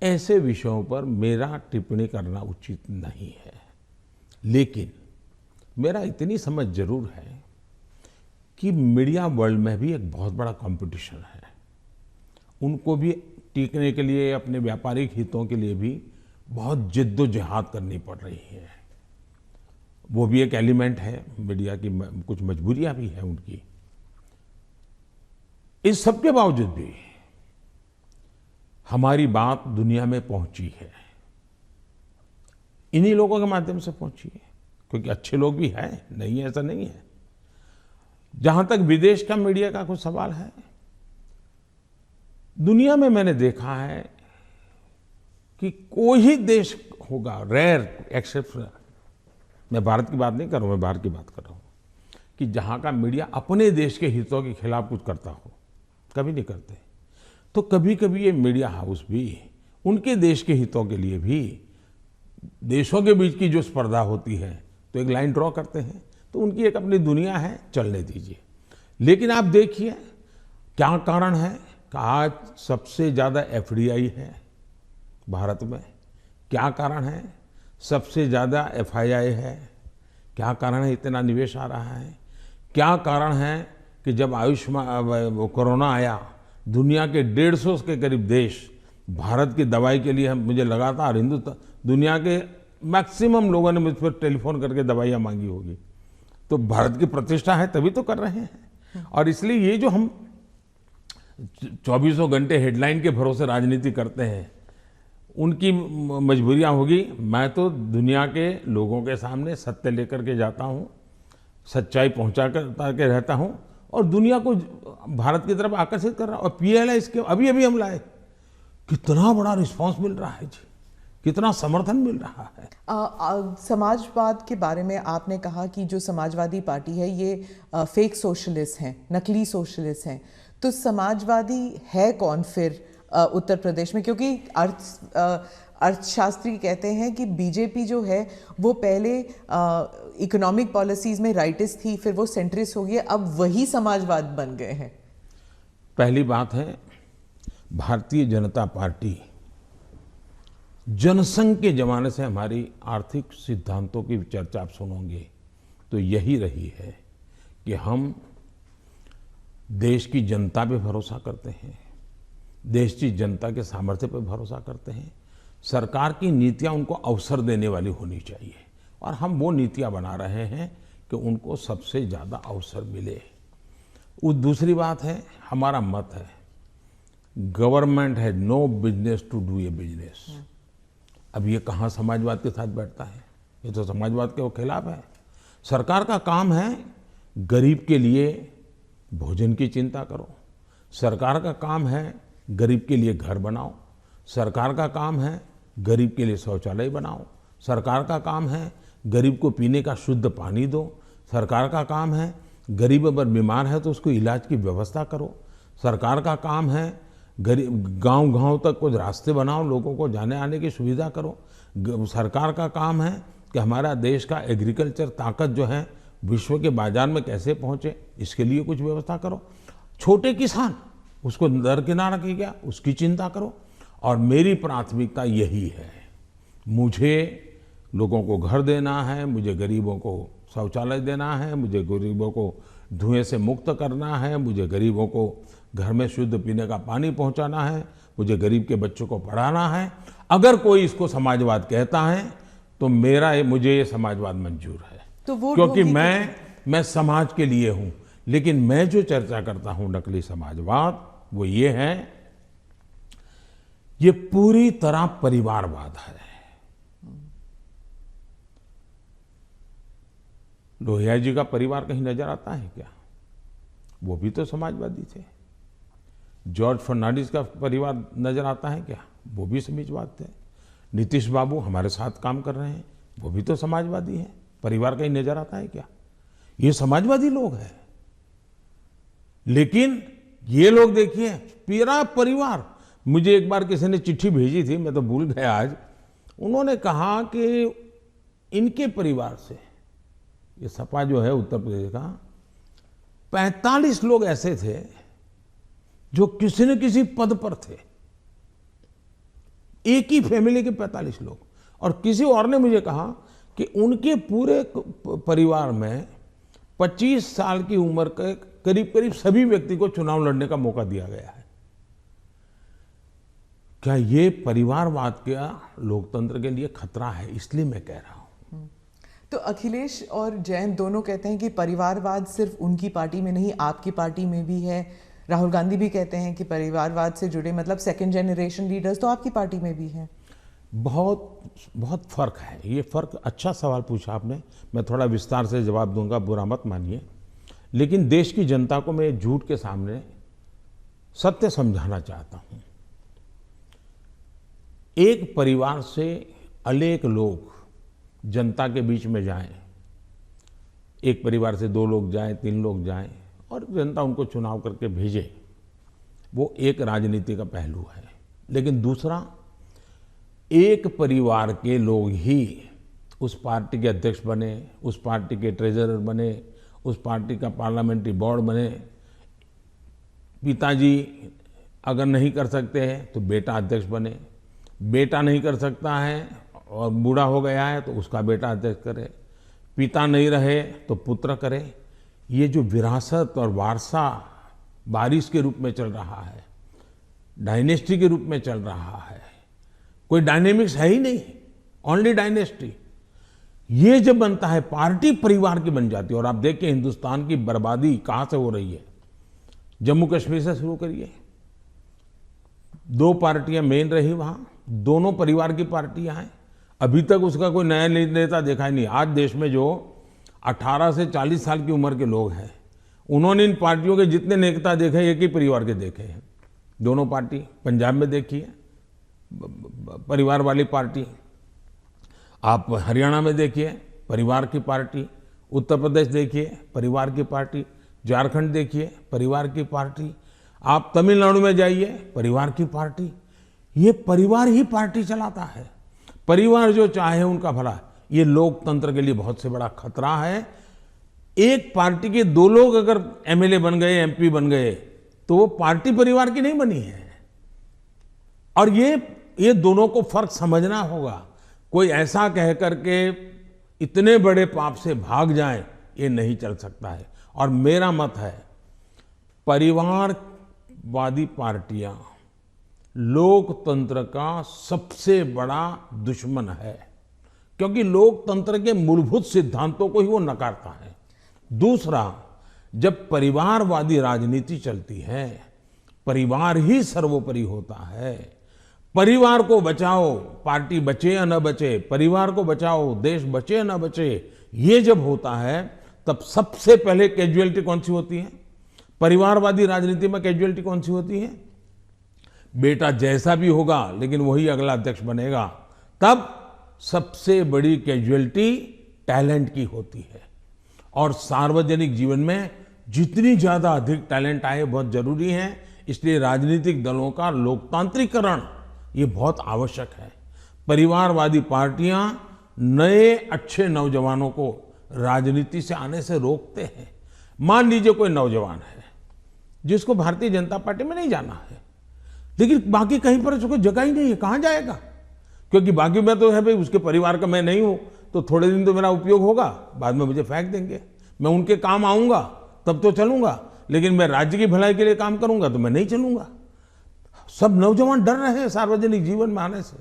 ऐसे विषयों पर मेरा टिप्पणी करना उचित नहीं है। लेकिन मेरा इतनी समझ जरूर है कि मीडिया वर्ल्ड में भी एक बहुत बड़ा कंपटीशन है। उनको भी टिकने के लिए, अपने व्यापारिक हितों के लिए भी बहुत जिद्दोजहद करनी पड़ रही है। वो भी एक एलिमेंट है मीडिया की, कुछ मजबूरियां भी हैं उनकी। इस सब के बावजूद भी हमारी बात दुनिया में पहुंची है, इन्हीं लोगों के माध्यम से पहुंची है, क्योंकि अच्छे लोग भी हैं, नहीं है ऐसा नहीं है। जहां तक विदेश का मीडिया का कुछ सवाल है, दुनिया में मैंने देखा है कि कोई ही देश होगा, रेयर एक्सेप्शन, मैं भारत की बात नहीं कर रहा हूं, मैं बाहर की बात कर रहा हूं, कि जहां का मीडिया अपने देश के हितों के खिलाफ कुछ करता हो। कभी नहीं करते। तो कभी कभी ये मीडिया हाउस भी उनके देश के हितों के लिए भी, देशों के बीच की जो स्पर्धा होती है, तो एक लाइन ड्रॉ करते हैं। तो उनकी एक अपनी दुनिया है, चलने दीजिए। लेकिन आप देखिए क्या कारण है कि आज सबसे ज़्यादा एफडीआई है भारत में। क्या कारण है? सबसे ज़्यादा एफआईआई है। क्या कारण है इतना निवेश आ रहा है? क्या कारण है कि जब आयुष्मान कोरोना आया, दुनिया के 150 के करीब देश भारत की दवाई के लिए, मुझे लगातार हिंदुस्तान, दुनिया के मैक्सिमम लोगों ने मुझ पर टेलीफोन करके दवाइयाँ मांगी होगी। तो भारत की प्रतिष्ठा है तभी तो कर रहे हैं। और इसलिए ये जो हम 24 घंटे हेडलाइन के भरोसे राजनीति करते हैं, उनकी मजबूरियां होगी। मैं तो दुनिया के लोगों के सामने सत्य लेकर के जाता हूं, सच्चाई पहुंचा के रहता हूं, और दुनिया को भारत की तरफ आकर्षित कर रहा हूं। और पीएलआई इसके अभी हम लाए, कितना बड़ा रिस्पांस मिल रहा है जी, कितना समर्थन मिल रहा है। समाजवाद के बारे में आपने कहा कि जो समाजवादी पार्टी है ये फेक सोशलिस्ट हैं, नकली सोशलिस्ट हैं। तो समाजवादी है कौन फिर उत्तर प्रदेश में? क्योंकि अर्थशास्त्री कहते हैं कि बीजेपी जो है वो पहले इकोनॉमिक पॉलिसीज में राइटिस्ट थी, फिर वो सेंट्रिस्ट हो गई, अब वही समाजवाद बन गए हैं। पहली बात है, भारतीय जनता पार्टी जनसंघ के जमाने से हमारी आर्थिक सिद्धांतों की चर्चा आप सुनोगे तो यही रही है कि हम देश की जनता पे भरोसा करते हैं, देश की जनता के सामर्थ्य पर भरोसा करते हैं। सरकार की नीतियां उनको अवसर देने वाली होनी चाहिए, और हम वो नीतियां बना रहे हैं कि उनको सबसे ज़्यादा अवसर मिले। दूसरी बात है, हमारा मत है, government has no business to do a business. अब ये कहाँ समाजवाद के साथ बैठता है? ये तो समाजवाद के खिलाफ है। सरकार का काम है गरीब के लिए भोजन की चिंता करो, सरकार का काम है गरीब के लिए घर बनाओ, सरकार का काम है गरीब के लिए शौचालय बनाओ, सरकार का काम है गरीब को पीने का शुद्ध पानी दो, सरकार का काम है गरीब अगर बीमार है तो उसको इलाज की व्यवस्था करो, सरकार का काम है गरीब गांव तक कुछ रास्ते बनाओ, लोगों को जाने आने की सुविधा करो। सरकार का काम है कि हमारा देश का एग्रीकल्चर ताकत जो है विश्व के बाजार में कैसे पहुंचे, इसके लिए कुछ व्यवस्था करो। छोटे किसान, उसको दरकिनार किया गया, उसकी चिंता करो। और मेरी प्राथमिकता यही है, मुझे लोगों को घर देना है, मुझे गरीबों को शौचालय देना है, मुझे गरीबों को धुएं से मुक्त करना है, मुझे गरीबों को घर में शुद्ध पीने का पानी पहुंचाना है, मुझे गरीब के बच्चों को पढ़ाना है। अगर कोई इसको समाजवाद कहता है तो मुझे ये समाजवाद मंजूर है, तो वो क्योंकि मैं समाज के लिए हूं। लेकिन मैं जो चर्चा करता हूं नकली समाजवाद, वो ये है, ये पूरी तरह परिवारवाद है। लोहिया जी का परिवार कहीं नजर आता है क्या? वो भी तो समाजवादी थे। जॉर्ज फर्नांडिस का परिवार नजर आता है क्या? वो भी समाजवाद थे। नीतीश बाबू हमारे साथ काम कर रहे हैं, वो भी तो समाजवादी हैं। परिवार कहीं नजर आता है क्या? ये समाजवादी लोग हैं। लेकिन ये लोग देखिए, पूरा परिवार। मुझे एक बार किसी ने चिट्ठी भेजी थी, मैं तो भूल गया आज। उन्होंने कहा कि इनके परिवार से, ये सपा जो है उत्तर प्रदेश का, 45 लोग ऐसे थे जो किसी न किसी पद पर थे। एक ही फैमिली के 45 लोग। और किसी और ने मुझे कहा कि उनके पूरे परिवार में 25 साल की उम्र के करीब करीब सभी व्यक्ति को चुनाव लड़ने का मौका दिया गया है। क्या ये परिवारवाद का लोकतंत्र के लिए खतरा है? इसलिए मैं कह रहा हूं। तो अखिलेश और जयंत दोनों कहते हैं कि परिवारवाद सिर्फ उनकी पार्टी में नहीं, आपकी पार्टी में भी है। राहुल गांधी भी कहते हैं कि परिवारवाद से जुड़े मतलब सेकंड जनरेशन लीडर्स तो आपकी पार्टी में भी हैं। बहुत बहुत फर्क है। ये फर्क, अच्छा सवाल पूछा आपने। मैं थोड़ा विस्तार से जवाब दूंगा, बुरा मत मानिए। लेकिन देश की जनता को मैं झूठ के सामने सत्य समझाना चाहता हूं। एक परिवार से अनेक लोग जनता के बीच में जाएं, एक परिवार से 2 लोग जाएं, 3 लोग जाएं और जनता उनको चुनाव करके भेजे, वो एक राजनीति का पहलू है। लेकिन दूसरा, एक परिवार के लोग ही उस पार्टी के अध्यक्ष बने, उस पार्टी के ट्रेजरर बने, उस पार्टी का पार्लियामेंट्री बोर्ड बने। पिताजी अगर नहीं कर सकते हैं तो बेटा अध्यक्ष बने, बेटा नहीं कर सकता है और बूढ़ा हो गया है तो उसका बेटा अध्यक्ष करे, पिता नहीं रहे तो पुत्र करे। ये जो विरासत और वारसा बारिश के रूप में चल रहा है, डायनेस्टी के रूप में चल रहा है, कोई डायनेमिक्स है ही नहीं, ओनली डायनेस्टी। ये जब बनता है, पार्टी परिवार की बन जाती है। और आप देखिए हिंदुस्तान की बर्बादी कहां से हो रही है। जम्मू कश्मीर से शुरू करिए, 2 पार्टियां मेन रही वहां, दोनों परिवार की पार्टियां हैं। अभी तक उसका कोई नया नेता देखा ही नहीं। आज देश में जो 18 से 40 साल की उम्र के लोग हैं, उन्होंने इन पार्टियों के जितने नेता देखे, एक ही परिवार के देखे हैं। दोनों पार्टी, पंजाब में देखिए परिवार वाली पार्टी, आप हरियाणा में देखिए परिवार की पार्टी, उत्तर प्रदेश देखिए परिवार की पार्टी, झारखंड देखिए परिवार की पार्टी, आप तमिलनाडु में जाइए परिवार की पार्टी। ये परिवार ही पार्टी चलाता है। परिवार जो चाहे उनका भला। ये लोकतंत्र के लिए बहुत से बड़ा खतरा है। एक पार्टी के 2 लोग अगर एमएलए बन गए, एमपी बन गए, तो वो पार्टी परिवार की नहीं बनी है। और ये दोनों को फर्क समझना होगा। कोई ऐसा कह करके इतने बड़े पाप से भाग जाए, ये नहीं चल सकता है। और मेरा मत है, परिवारवादी पार्टियां लोकतंत्र का सबसे बड़ा दुश्मन है, क्योंकि लोकतंत्र के मूलभूत सिद्धांतों को ही वो नकारता है। दूसरा, जब परिवारवादी राजनीति चलती है, परिवार ही सर्वोपरि होता है। परिवार को बचाओ, पार्टी बचे या न बचे, परिवार को बचाओ, देश बचे या न बचे, ये जब होता है तब सबसे पहले कैजुअलिटी कौन सी होती है? परिवारवादी राजनीति में कैजुअलिटी कौन सी होती है? बेटा जैसा भी होगा लेकिन वही अगला अध्यक्ष बनेगा। तब सबसे बड़ी कैजुअलिटी टैलेंट की होती है। और सार्वजनिक जीवन में जितनी ज्यादा अधिक टैलेंट आए बहुत जरूरी है। इसलिए राजनीतिक दलों का लोकतांत्रिकरण ये बहुत आवश्यक है। परिवारवादी पार्टियां नए अच्छे नौजवानों को राजनीति से आने से रोकते हैं। मान लीजिए कोई नौजवान है जिसको भारतीय जनता पार्टी में नहीं जाना है, लेकिन बाकी कहीं पर उसको जगह ही नहीं है, कहां जाएगा? क्योंकि बाकी में तो है भाई, उसके परिवार का मैं नहीं हूं तो थोड़े दिन तो मेरा उपयोग होगा, बाद में मुझे फेंक देंगे। मैं उनके काम आऊंगा तब तो चलूंगा, लेकिन मैं राज्य की भलाई के लिए काम करूंगा तो मैं नहीं चलूंगा। सब नौजवान डर रहे हैं सार्वजनिक जीवन में आने से।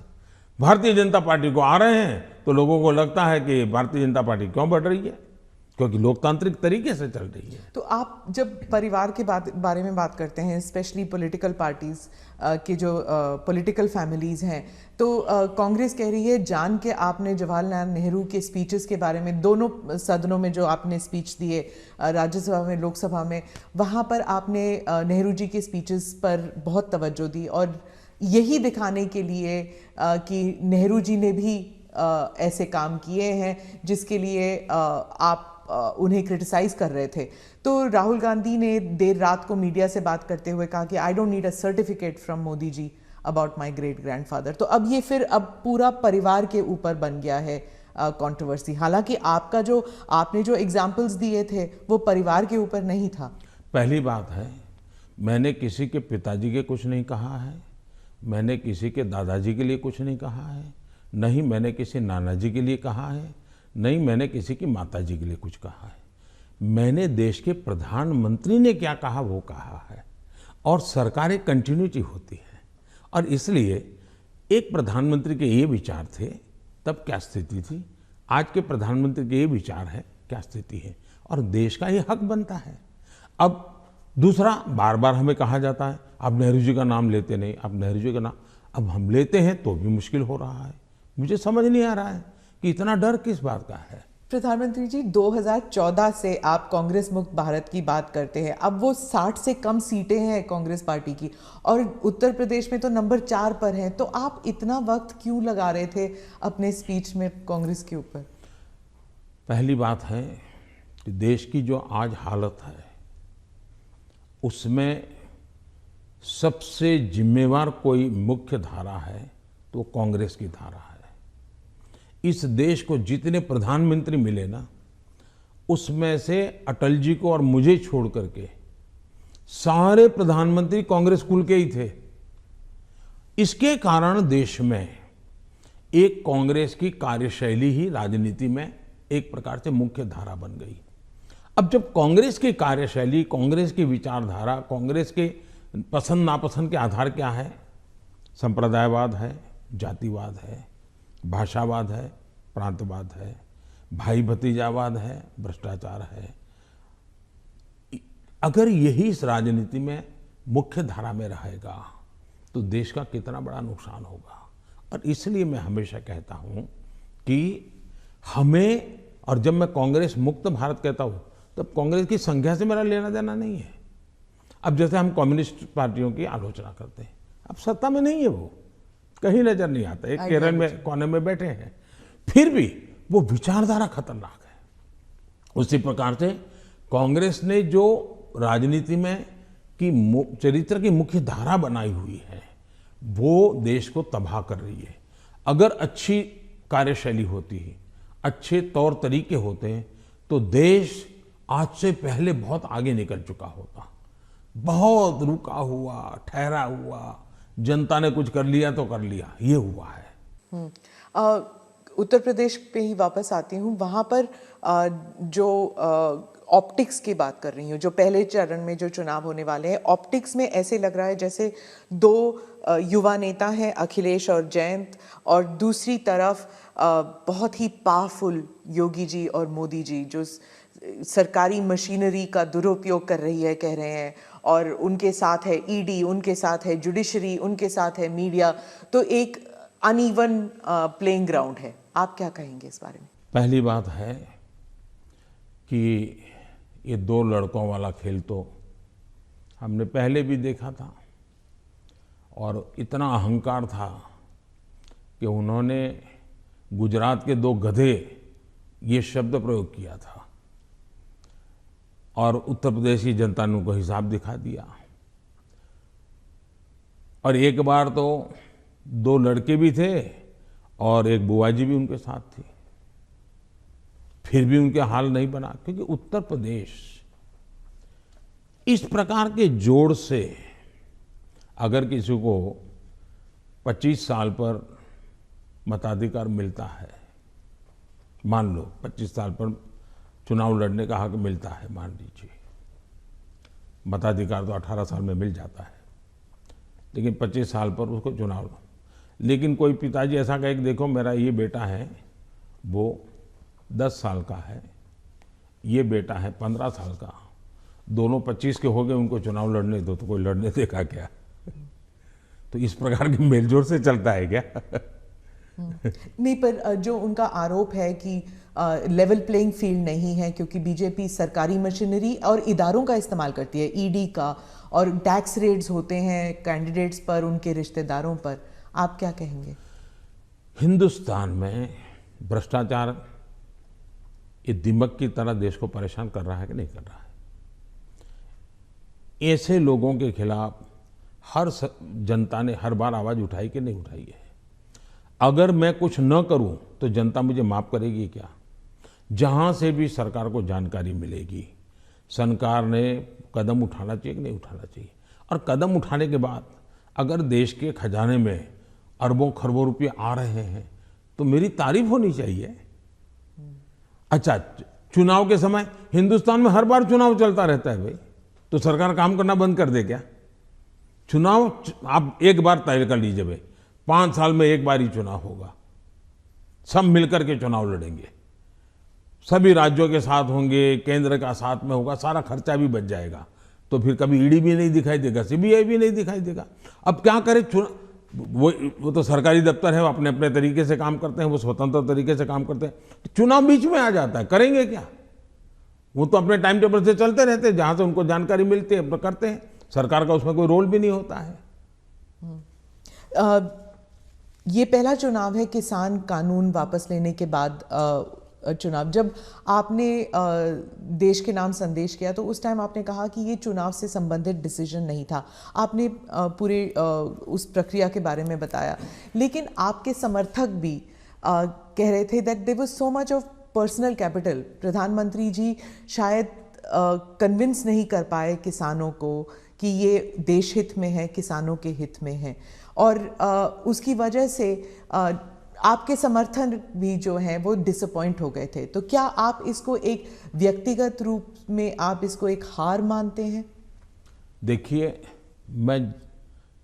भारतीय जनता पार्टी को आ रहे हैं तो लोगों को लगता है कि भारतीय जनता पार्टी क्यों बढ़ रही है, क्योंकि लोकतांत्रिक तरीके से चल रही है। तो आप जब परिवार के बारे में बात करते हैं, स्पेशली पॉलिटिकल पार्टीज की जो पॉलिटिकल फैमिलीज हैं, तो कांग्रेस कह रही है जान के आपने जवाहरलाल नेहरू के स्पीचेस के बारे में, दोनों सदनों में जो आपने स्पीच दिए, राज्यसभा में, लोकसभा में, वहाँ पर आपने नेहरू जी के स्पीचेस पर बहुत तवज्जो दी और यही दिखाने के लिए कि नेहरू जी ने भी ऐसे काम किए हैं जिसके लिए आप उन्हें क्रिटिसाइज कर रहे थे। तो राहुल गांधी ने देर रात को मीडिया से बात करते हुए कहा कि I don't need a certificate from Modi ji about my great grandfather. तो अब ये फिर अब पूरा परिवार के ऊपर बन गया है कंट्रोवर्सी। हालांकि आपने जो एग्जाम्पल्स दिए थे वो परिवार के ऊपर नहीं था। पहली बात है, मैंने किसी के पिताजी के कुछ नहीं कहा है, मैंने किसी के दादाजी के लिए कुछ नहीं कहा है, नहीं मैंने किसी नाना जी के लिए कहा है, नहीं मैंने किसी की माताजी के लिए कुछ कहा है। मैंने देश के प्रधानमंत्री ने क्या कहा वो कहा है, और सरकार एक कंटिन्यूटी होती है, और इसलिए एक प्रधानमंत्री के ये विचार थे तब क्या स्थिति थी, आज के प्रधानमंत्री के ये विचार है क्या स्थिति है, और देश का ये हक बनता है। अब दूसरा, बार बार हमें कहा जाता है आप नेहरू जी का नाम लेते नहीं, आप नेहरू जी का नाम, अब हम लेते हैं तो भी मुश्किल हो रहा है। मुझे समझ नहीं आ रहा है कि इतना डर किस बात का है। प्रधानमंत्री जी, 2014 से आप कांग्रेस मुक्त भारत की बात करते हैं। अब वो 60 से कम सीटें हैं कांग्रेस पार्टी की, और उत्तर प्रदेश में तो नंबर 4 पर हैं। तो आप इतना वक्त क्यों लगा रहे थे अपने स्पीच में कांग्रेस के ऊपर? पहली बात है कि देश की जो आज हालत है उसमें सबसे जिम्मेवार कोई मुख्य धारा है तो कांग्रेस की धारा है। इस देश को जितने प्रधानमंत्री मिले ना, उसमें से अटल जी को और मुझे छोड़ करके सारे प्रधानमंत्री कांग्रेस कुल के ही थे। इसके कारण देश में एक कांग्रेस की कार्यशैली ही राजनीति में एक प्रकार से मुख्य धारा बन गई। अब जब कांग्रेस की कार्यशैली, कांग्रेस की विचारधारा, कांग्रेस के पसंद नापसंद के आधार क्या है, संप्रदायवाद है, जातिवाद है, भाषावाद है, प्रांतवाद है, भाई भतीजावाद है, भ्रष्टाचार है, अगर यही इस राजनीति में मुख्य धारा में रहेगा तो देश का कितना बड़ा नुकसान होगा। और इसलिए मैं हमेशा कहता हूं कि हमें, और जब मैं कांग्रेस मुक्त भारत कहता हूं तब कांग्रेस की संख्या से मेरा लेना देना नहीं है। अब जैसे हम कम्युनिस्ट पार्टियों की आलोचना करते हैं, अब सत्ता में नहीं है, वो कहीं नजर नहीं आता, एक केरल में कोने में बैठे हैं, फिर भी वो विचारधारा खतरनाक है। उसी प्रकार से कांग्रेस ने जो राजनीति में की चरित्र की मुख्य धारा बनाई हुई है वो देश को तबाह कर रही है। अगर अच्छी कार्यशैली होती है, अच्छे तौर तरीके होते हैं तो देश आज से पहले बहुत आगे निकल चुका होता। बहुत रुका हुआ, ठहरा हुआ, जनता ने कुछ कर लिया तो कर लिया, ये हुआ है। उत्तर प्रदेश पे ही वापस आती हूँ। वहाँ पर जो ऑप्टिक्स की बात कर रही हूँ, जो पहले चरण में जो चुनाव होने वाले हैं, ऑप्टिक्स में ऐसे लग रहा है जैसे 2 युवा नेता हैं, अखिलेश और जयंत, और दूसरी तरफ बहुत ही पावरफुल योगी जी और मोदी जी, जो सरकारी मशीनरी का दुरुपयोग कर रही है, कह रहे हैं, और उनके साथ है ईडी, उनके साथ है जुडिशरी, उनके साथ है मीडिया। तो एक अनइवन प्लेइंग ग्राउंड है। आप क्या कहेंगे इस बारे में? पहली बात है कि ये 2 लड़कों वाला खेल तो हमने पहले भी देखा था, और इतना अहंकार था कि उन्होंने गुजरात के 2 गधे ये शब्द प्रयोग किया था, और उत्तर प्रदेश की जनता ने उनको हिसाब दिखा दिया। और एक बार तो 2 लड़के भी थे और एक बुआ जी भी उनके साथ थी, फिर भी उनके हाल नहीं बना, क्योंकि उत्तर प्रदेश इस प्रकार के जोड़ से अगर किसी को 25 साल पर मताधिकार मिलता है, मान लो 25 साल पर चुनाव लड़ने का हक मिलता है, मान लीजिए, मताधिकार तो 18 साल में मिल जाता है, लेकिन 25 साल पर उसको चुनाव, लेकिन कोई पिताजी ऐसा कहे कि देखो मेरा ये बेटा है वो 10 साल का है, ये बेटा है 15 साल का, दोनों 25 के हो गए, उनको चुनाव लड़ने दो, तो कोई लड़ने देगा क्या? तो इस प्रकार के मेलजोल से चलता है क्या? नहीं, पर जो उनका आरोप है कि लेवल प्लेइंग फील्ड नहीं है क्योंकि बीजेपी सरकारी मशीनरी और इदारों का इस्तेमाल करती है, ईडी का, और टैक्स रेड्स होते हैं कैंडिडेट्स पर, उनके रिश्तेदारों पर, आप क्या कहेंगे? हिंदुस्तान में भ्रष्टाचार ये दिमक की तरह देश को परेशान कर रहा है कि नहीं कर रहा है? ऐसे लोगों के खिलाफ हर जनता ने हर बार आवाज उठाई कि नहीं उठाई है? अगर मैं कुछ न करूं तो जनता मुझे माफ करेगी क्या? जहां से भी सरकार को जानकारी मिलेगी, सरकार ने कदम उठाना चाहिए कि नहीं उठाना चाहिए? और कदम उठाने के बाद अगर देश के खजाने में अरबों खरबों रुपये आ रहे हैं तो मेरी तारीफ होनी चाहिए। अच्छा, चुनाव के समय हिंदुस्तान में हर बार चुनाव चलता रहता है भाई, तो सरकार काम करना बंद कर दे क्या? चुनाव आप एक बार तय कर लीजिए भाई, 5 साल में एक बार ही चुनाव होगा, सब मिलकर के चुनाव लड़ेंगे, सभी राज्यों के साथ होंगे, केंद्र का साथ में होगा, सारा खर्चा भी बच जाएगा, तो फिर कभी ईडी भी नहीं दिखाई देगा, सीबीआई भी नहीं दिखाई देगा। अब क्या करे? वो तो सरकारी दफ्तर है, वो अपने अपने तरीके से काम करते हैं, वो स्वतंत्र तरीके से काम करते हैं, चुनाव बीच में आ जाता है, करेंगे क्या? वो तो अपने टाइम टेबल से चलते रहते हैं, जहां से उनको जानकारी मिलती है अपना करते हैं, सरकार का उसमें कोई रोल भी नहीं होता है। ये पहला चुनाव है किसान कानून वापस लेने के बाद चुनाव। जब आपने देश के नाम संदेश किया तो उस टाइम आपने कहा कि ये चुनाव से संबंधित डिसीजन नहीं था, आपने पूरे उस प्रक्रिया के बारे में बताया, लेकिन आपके समर्थक भी कह रहे थे that there was so much of personal capital, प्रधानमंत्री जी शायद कन्विंस नहीं कर पाए किसानों को कि ये देश हित में है, किसानों के हित में है, और उसकी वजह से आपके समर्थन भी जो हैं वो डिसअपॉइंट हो गए थे। तो क्या आप इसको एक व्यक्तिगत रूप में आप इसको एक हार मानते हैं? देखिए, मैं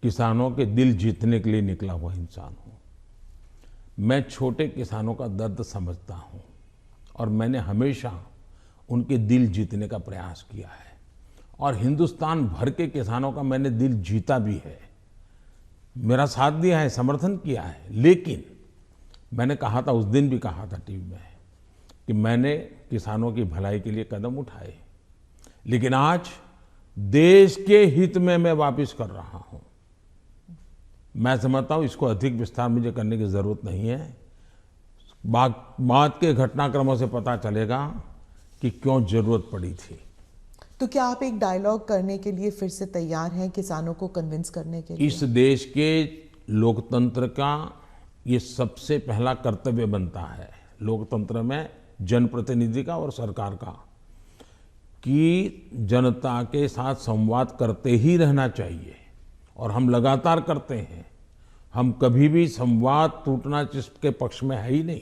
किसानों के दिल जीतने के लिए निकला हुआ इंसान हूँ। मैं छोटे किसानों का दर्द समझता हूँ और मैंने हमेशा उनके दिल जीतने का प्रयास किया है, और हिंदुस्तान भर के किसानों का मैंने दिल जीता भी है, मेरा साथ दिया है, समर्थन किया है। लेकिन मैंने कहा था, उस दिन भी कहा था टीवी में, कि मैंने किसानों की भलाई के लिए कदम उठाए, लेकिन आज देश के हित में मैं वापस कर रहा हूं। मैं समझता हूं इसको अधिक विस्तार मुझे करने की जरूरत नहीं है। बाद के घटनाक्रमों से पता चलेगा कि क्यों जरूरत पड़ी थी। तो क्या आप एक डायलॉग करने के लिए फिर से तैयार हैं, किसानों को कन्विंस करने के लिए? इस देश के लोकतंत्र का ये सबसे पहला कर्तव्य बनता है, लोकतंत्र में जनप्रतिनिधि का और सरकार का, कि जनता के साथ संवाद करते ही रहना चाहिए, और हम लगातार करते हैं। हम कभी भी संवाद टूटना जिसके पक्ष में है ही नहीं।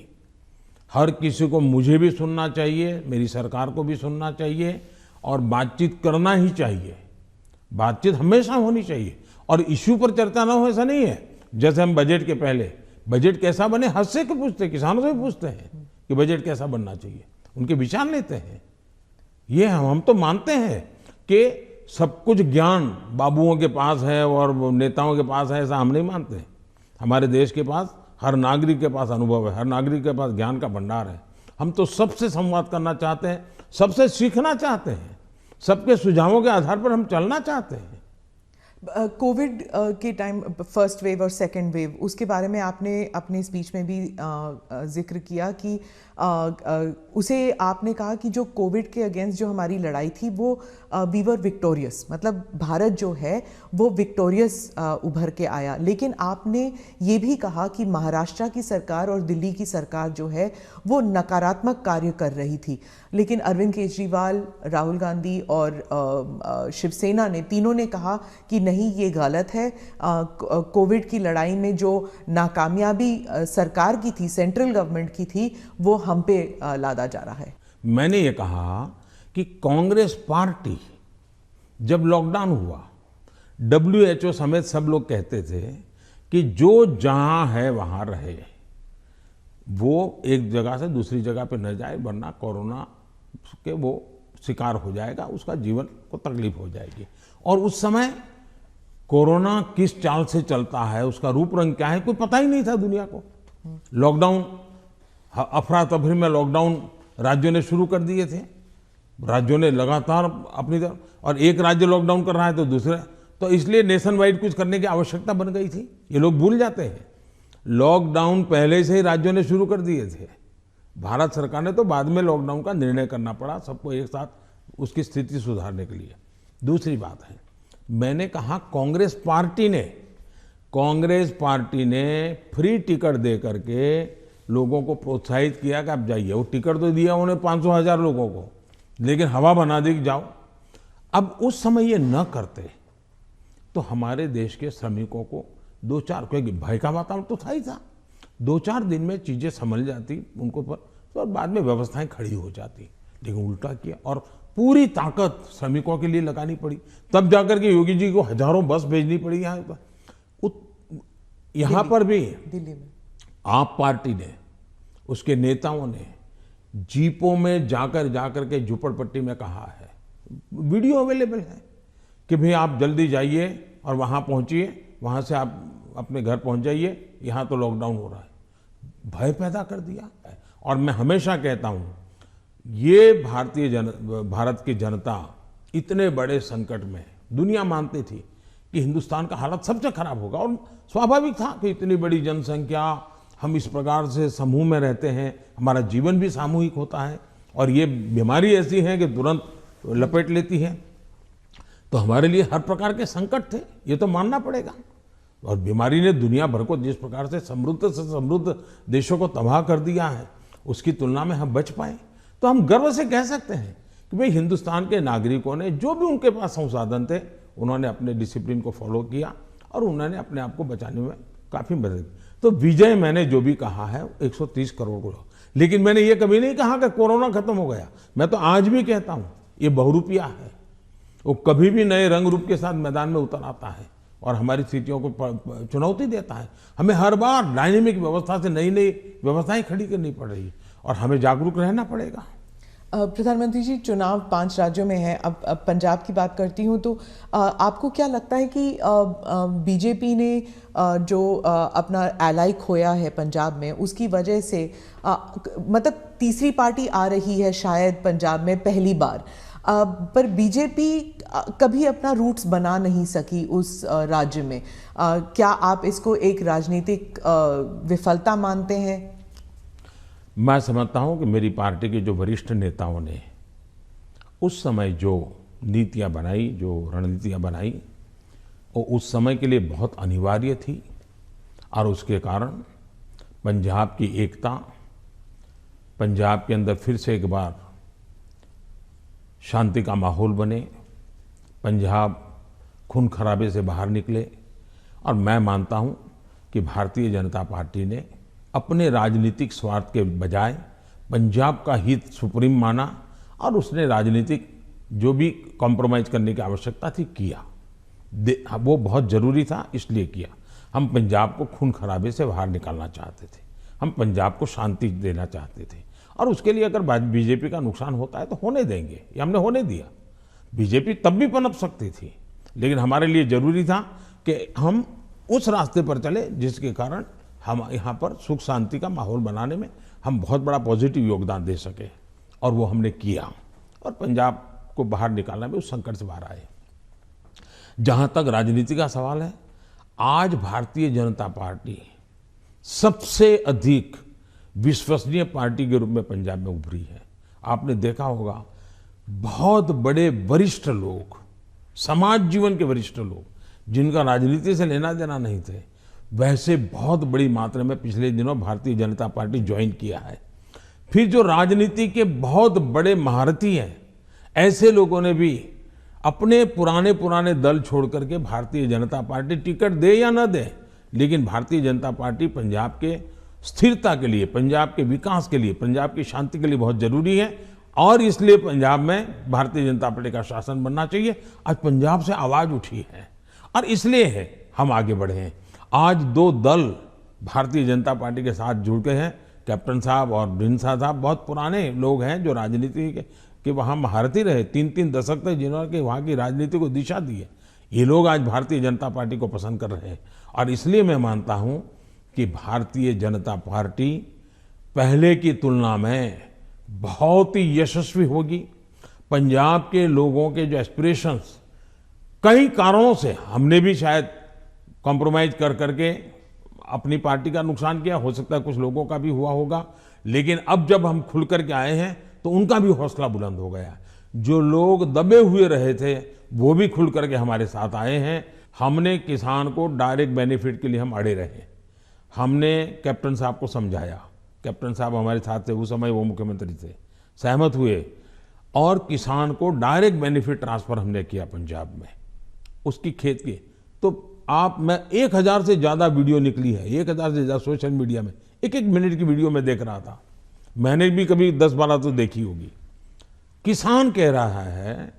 हर किसी को, मुझे भी सुनना चाहिए, मेरी सरकार को भी सुनना चाहिए, और बातचीत करना ही चाहिए। बातचीत हमेशा होनी चाहिए, और इश्यू पर चर्चा ना हो ऐसा नहीं है। जैसे हम बजट के पहले बजट कैसा बने हद से क्यों पूछते हैं, किसानों से पूछते हैं कि बजट कैसा बनना चाहिए, उनके विचार लेते हैं। ये हम तो मानते हैं कि सब कुछ ज्ञान बाबुओं के पास है और नेताओं के पास है, ऐसा हम नहीं मानते। हमारे देश के पास, हर नागरिक के पास अनुभव है, हर नागरिक के पास ज्ञान का भंडार है। हम तो सबसे संवाद करना चाहते हैं, सबसे सीखना चाहते हैं, सबके सुझावों के आधार पर हम चलना चाहते हैं। कोविड के टाइम फर्स्ट वेव और सेकेंड वेव, उसके बारे में आपने अपने स्पीच में भी जिक्र किया कि उसे आपने कहा कि जो कोविड के अगेंस्ट जो हमारी लड़ाई थी वो वी वर विक्टोरियस, मतलब भारत जो है वो विक्टोरियस उभर के आया। लेकिन आपने ये भी कहा कि महाराष्ट्र की सरकार और दिल्ली की सरकार जो है वो नकारात्मक कार्य कर रही थी, लेकिन अरविंद केजरीवाल, राहुल गांधी और शिवसेना ने, तीनों ने कहा कि नहीं, ये गलत है। कोविड की लड़ाई में जो नाकामयाबी सरकार की थी, सेंट्रल गवर्नमेंट की थी, वो हम पे लादा जा रहा है। मैंने ये कहा कि कांग्रेस पार्टी, जब लॉकडाउन हुआ, WHO समेत सब लोग कहते थे कि जो जहां है वहां रहे, वो एक जगह से दूसरी जगह पे न जाए, वरना कोरोना के वो शिकार हो जाएगा, उसका जीवन को तकलीफ हो जाएगी। और उस समय कोरोना किस चाल से चलता है, उसका रूप रंग क्या है, कोई पता ही नहीं था दुनिया को। लॉकडाउन, अफरा तफरी में लॉकडाउन राज्यों ने शुरू कर दिए थे, राज्यों ने लगातार अपनी तरफ, और एक राज्य लॉकडाउन कर रहा है तो दूसरे, तो इसलिए नेशन वाइड कुछ करने की आवश्यकता बन गई थी। ये लोग भूल जाते हैं, लॉकडाउन पहले से ही राज्यों ने शुरू कर दिए थे। भारत सरकार ने तो बाद में लॉकडाउन का निर्णय करना पड़ा सबको एक साथ उसकी स्थिति सुधारने के लिए। दूसरी बात है, मैंने कहा कांग्रेस पार्टी ने फ्री टिकट दे करके लोगों को प्रोत्साहित किया कि आप जाइए। वो टिकट तो दिया उन्हें 500,000 लोगों को, लेकिन हवा बना दी कि जाओ। अब उस समय ये न करते तो हमारे देश के श्रमिकों को 2-4, क्योंकि भय का वातावरण तो था ही था, 2-4 दिन में चीजें संभल जाती उनको पर, तो बाद में व्यवस्थाएं खड़ी हो जाती। लेकिन उल्टा किया और पूरी ताकत श्रमिकों के लिए लगानी पड़ी। तब जाकर के योगी जी को हजारों बस भेजनी पड़ी यहाँ पर भी दिल्ली में आप पार्टी ने, उसके नेताओं ने जीपों में जाकर के झुपड़पट्टी में कहा है, वीडियो अवेलेबल है कि भाई आप जल्दी जाइए और वहाँ पहुँचिए, वहाँ से आप अपने घर पहुँच जाइए, यहाँ तो लॉकडाउन हो रहा है। भय पैदा कर दिया है। और मैं हमेशा कहता हूँ, ये भारत की जनता इतने बड़े संकट में, दुनिया मानती थी कि हिंदुस्तान का हालत सबसे खराब होगा, और स्वाभाविक था कि इतनी बड़ी जनसंख्या, हम इस प्रकार से समूह में रहते हैं, हमारा जीवन भी सामूहिक होता है, और ये बीमारी ऐसी है कि तुरंत लपेट लेती है, तो हमारे लिए हर प्रकार के संकट थे, ये तो मानना पड़ेगा। और बीमारी ने दुनिया भर को जिस प्रकार से समृद्ध देशों को तबाह कर दिया है, उसकी तुलना में हम बच पाए, तो हम गर्व से कह सकते हैं कि भाई हिंदुस्तान के नागरिकों ने जो भी उनके पास संसाधन थे, उन्होंने अपने डिसिप्लिन को फॉलो किया और उन्होंने अपने आप को बचाने में काफ़ी मदद की। तो विजय मैंने जो भी कहा है 130 करोड़ को, लेकिन मैंने ये कभी नहीं कहा कि कोरोना खत्म हो गया। मैं तो आज भी कहता हूँ ये बहुरूपिया है, वो कभी भी नए रंग रूप के साथ मैदान में उतर आता है और हमारी स्थितियों को चुनौती देता है। हमें हर बार डायनेमिक व्यवस्था से नई नई व्यवस्थाएं खड़ी करनी पड़ रही है और हमें जागरूक रहना पड़ेगा। प्रधानमंत्री जी, चुनाव 5 राज्यों में है। अब पंजाब की बात करती हूँ, तो आपको क्या लगता है कि बीजेपी ने जो अपना एलाई खोया है पंजाब में, उसकी वजह से मतलब तीसरी पार्टी आ रही है शायद पंजाब में पहली बार, पर बीजेपी कभी अपना रूट्स बना नहीं सकी उस राज्य में। क्या आप इसको एक राजनीतिक विफलता मानते हैं? मैं समझता हूं कि मेरी पार्टी के जो वरिष्ठ नेताओं ने उस समय जो नीतियां बनाई, जो रणनीतियां बनाई, वो उस समय के लिए बहुत अनिवार्य थी, और उसके कारण पंजाब की एकता, पंजाब के अंदर फिर से एक बार शांति का माहौल बने, पंजाब खून खराबे से बाहर निकले। और मैं मानता हूं कि भारतीय जनता पार्टी ने अपने राजनीतिक स्वार्थ के बजाय पंजाब का हित सुप्रीम माना, और उसने राजनीतिक जो भी कॉम्प्रोमाइज करने की आवश्यकता थी किया, वो बहुत जरूरी था, इसलिए किया। हम पंजाब को खून खराबे से बाहर निकालना चाहते थे, हम पंजाब को शांति देना चाहते थे, और उसके लिए अगर बीजेपी का नुकसान होता है तो होने देंगे, ये हमने होने दिया। बीजेपी तब भी पनप सकती थी, लेकिन हमारे लिए जरूरी था कि हम उस रास्ते पर चले जिसके कारण हम यहाँ पर सुख शांति का माहौल बनाने में हम बहुत बड़ा पॉजिटिव योगदान दे सके, और वो हमने किया, और पंजाब को बाहर निकालना में उस संकट से बाहर आए। जहाँ तक राजनीति का सवाल है, आज भारतीय जनता पार्टी सबसे अधिक विश्वसनीय पार्टी के रूप में पंजाब में उभरी है। आपने देखा होगा, बहुत बड़े वरिष्ठ लोग, समाज जीवन के वरिष्ठ लोग, जिनका राजनीति से लेना देना नहीं थे, वैसे बहुत बड़ी मात्रा में पिछले दिनों भारतीय जनता पार्टी ज्वाइन किया है। फिर जो राजनीति के बहुत बड़े महारथी हैं, ऐसे लोगों ने भी अपने पुराने दल छोड़ करके भारतीय जनता पार्टी, टिकट दे या न दे, लेकिन भारतीय जनता पार्टी पंजाब के स्थिरता के लिए, पंजाब के विकास के लिए, पंजाब की शांति के लिए बहुत जरूरी है, और इसलिए पंजाब में भारतीय जनता पार्टी का शासन बनना चाहिए। आज पंजाब से आवाज उठी है, और इसलिए है हम आगे बढ़े हैं। आज दो दल भारतीय जनता पार्टी के साथ जुड़ गए हैं। कैप्टन साहब और ढींडसा साहब बहुत पुराने लोग हैं जो राजनीति के वहाँ महारथी रहे, 3-3 दशक तक, जिन्होंने वहाँ की राजनीति को दिशा दी है। ये लोग आज भारतीय जनता पार्टी को पसंद कर रहे हैं और इसलिए मैं मानता हूँ कि भारतीय जनता पार्टी पहले की तुलना में बहुत ही यशस्वी होगी। पंजाब के लोगों के जो एस्पिरेशंस, कई कारणों से हमने भी शायद कॉम्प्रोमाइज कर करके अपनी पार्टी का नुकसान किया, हो सकता है कुछ लोगों का भी हुआ होगा, लेकिन अब जब हम खुल करके आए हैं तो उनका भी हौसला बुलंद हो गया। जो लोग दबे हुए रहे थे वो भी खुल करके हमारे साथ आए हैं। हमने किसान को डायरेक्ट बेनिफिट के लिए हम अड़े रहे, हमने कैप्टन साहब को समझाया, कैप्टन साहब हमारे साथ थे, उस समय वो मुख्यमंत्री थे, सहमत हुए और किसान को डायरेक्ट बेनिफिट ट्रांसफर हमने किया पंजाब में उसकी खेत की। तो मैं 1000 से ज़्यादा वीडियो निकली है, 1000 से ज़्यादा सोशल मीडिया में, एक मिनट की वीडियो में देख रहा था, मैंने भी कभी 10-12 तो देखी होगी। किसान कह रहा है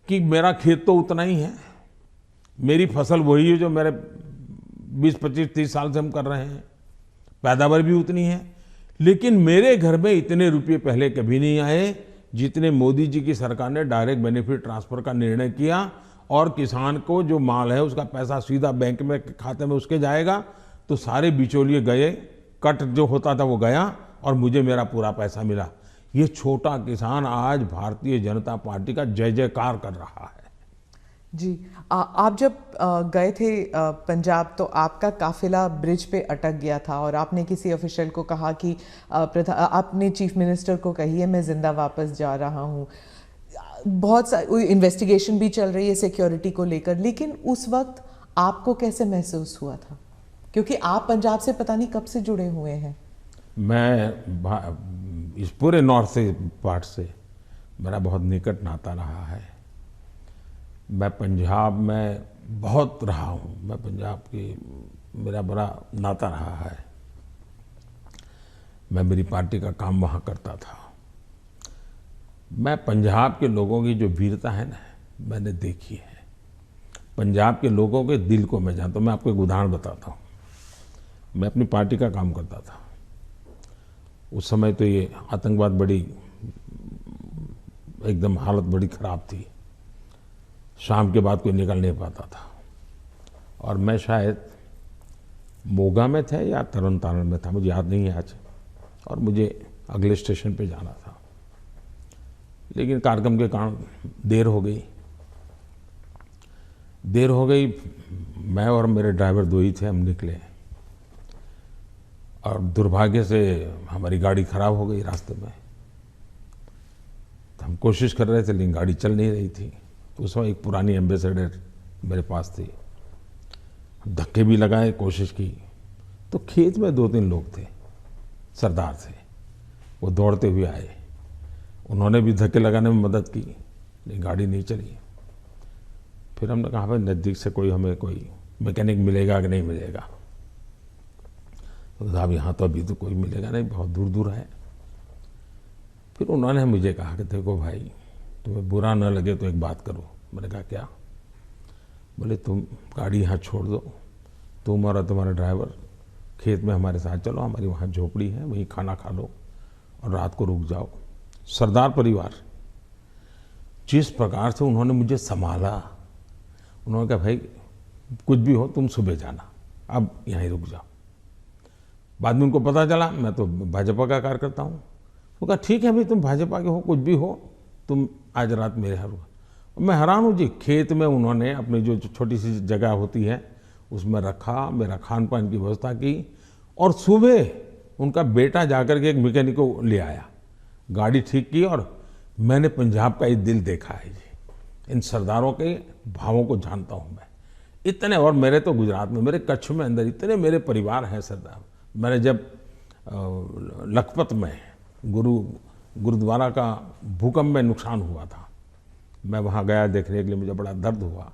कि मेरा खेत तो उतना ही है, मेरी फसल वही है जो मेरे 20-25-30 साल से हम कर रहे हैं, पैदावार भी उतनी है, लेकिन मेरे घर में इतने रुपये पहले कभी नहीं आए जितने मोदी जी की सरकार ने डायरेक्ट बेनिफिट ट्रांसफर का निर्णय किया और किसान को जो माल है उसका पैसा सीधा बैंक में खाते में उसके जाएगा। तो सारे बिचौलिए गए, कट जो होता था वो गया और मुझे मेरा पूरा पैसा मिला। ये छोटा किसान आज भारतीय जनता पार्टी का जय जयकार कर रहा है। जी, आप जब गए थे पंजाब तो आपका काफिला ब्रिज पे अटक गया था और आपने किसी ऑफिशियल को कहा कि आपने चीफ मिनिस्टर को कही है मैं जिंदा वापस जा रहा हूँ। बहुत सारी इन्वेस्टिगेशन भी चल रही है सिक्योरिटी को लेकर, लेकिन उस वक्त आपको कैसे महसूस हुआ था, क्योंकि आप पंजाब से पता नहीं कब से जुड़े हुए हैं? मैं इस पूरे नॉर्थ से पार्ट से मेरा बहुत निकट नाता रहा है। मैं पंजाब में बहुत रहा हूँ, मैं पंजाब की मेरा बड़ा नाता रहा है। मैं मेरी पार्टी का काम वहाँ करता था। मैं पंजाब के लोगों की जो वीरता है ना, मैंने देखी है। पंजाब के लोगों के दिल को मैं जानता हूँ। मैं आपको एक उदाहरण बताता हूँ। मैं अपनी पार्टी का काम करता था, उस समय तो ये आतंकवाद बड़ी एकदम हालत बड़ी ख़राब थी, शाम के बाद कोई निकल नहीं पाता था और मैं शायद मोगा में था या तरन तारण में था, मुझे याद नहीं है आज, और मुझे अगले स्टेशन पे जाना था, लेकिन कार्यक्रम के कारण देर हो गई। मैं और मेरे ड्राइवर दो ही थे, हम निकले और दुर्भाग्य से हमारी गाड़ी खराब हो गई रास्ते में। तो हम कोशिश कर रहे थे लेकिन गाड़ी चल नहीं रही थी। तो उस समय एक पुरानी एम्बेसडर मेरे पास थी, धक्के भी लगाए, कोशिश की। तो खेत में 2-3 लोग थे, सरदार थे, वो दौड़ते हुए आए, उन्होंने भी धक्के लगाने में मदद की, लेकिन गाड़ी नहीं चली। फिर हमने कहा भाई नज़दीक से हमें कोई मैकेनिक मिलेगा कि नहीं मिलेगा। तो साहब यहाँ तो अभी तो कोई मिलेगा नहीं, बहुत दूर दूर है। फिर उन्होंने मुझे कहा कि देखो भाई, तुम्हें बुरा न लगे तो एक बात करो। मैंने कहा क्या? बोले तुम गाड़ी यहाँ छोड़ दो, तुम और तुम्हारा ड्राइवर खेत में हमारे साथ चलो, हमारी वहाँ झोपड़ी है, वहीं खाना खा लो और रात को रुक जाओ। सरदार परिवार, जिस प्रकार से उन्होंने मुझे संभाला, उन्होंने कहा भाई कुछ भी हो तुम सुबह जाना, अब यहीं रुक जाओ। बाद में उनको पता चला मैं तो भाजपा का कार्यकर्ता हूँ। वो कहा ठीक है भाई, तुम भाजपा के हो, कुछ भी हो, तुम आज रात मेरे यहाँ रुको। मैं हैरान हूँ जी, खेत में उन्होंने अपनी जो छोटी सी जगह होती है उसमें रखा, मेरा खान पान की व्यवस्था की और सुबह उनका बेटा जाकर के एक मैकेनिक को ले आया, गाड़ी ठीक की। और मैंने पंजाब का ये दिल देखा है जी, इन सरदारों के भावों को जानता हूँ मैं इतने। और मेरे तो गुजरात में, मेरे कच्छ में अंदर इतने मेरे परिवार हैं सरदार। मैंने जब लखपत में गुरुद्वारा का भूकंप में नुकसान हुआ था, मैं वहाँ गया देखने के लिए, मुझे बड़ा दर्द हुआ।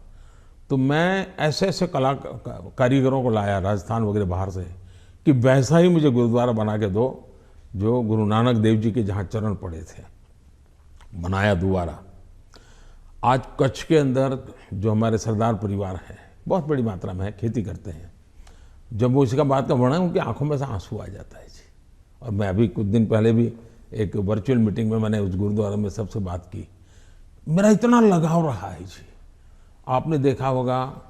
तो मैं ऐसे ऐसे कारीगरों को लाया राजस्थान वगैरह बाहर से कि वैसा ही मुझे गुरुद्वारा बना के दो जो गुरु नानक देव जी के जहाँ चरण पड़े थे, बनाया दोबारा। आज कच्छ के अंदर जो हमारे सरदार परिवार हैं, बहुत बड़ी मात्रा में है, खेती करते हैं, जब वो इसका बात का वर्णन, उनकी आंखों में से आंसू आ जाता है जी। और मैं अभी कुछ दिन पहले भी एक वर्चुअल मीटिंग में मैंने उस गुरुद्वारा में सबसे बात की, मेरा इतना लगाव रहा है जी। आपने देखा होगा,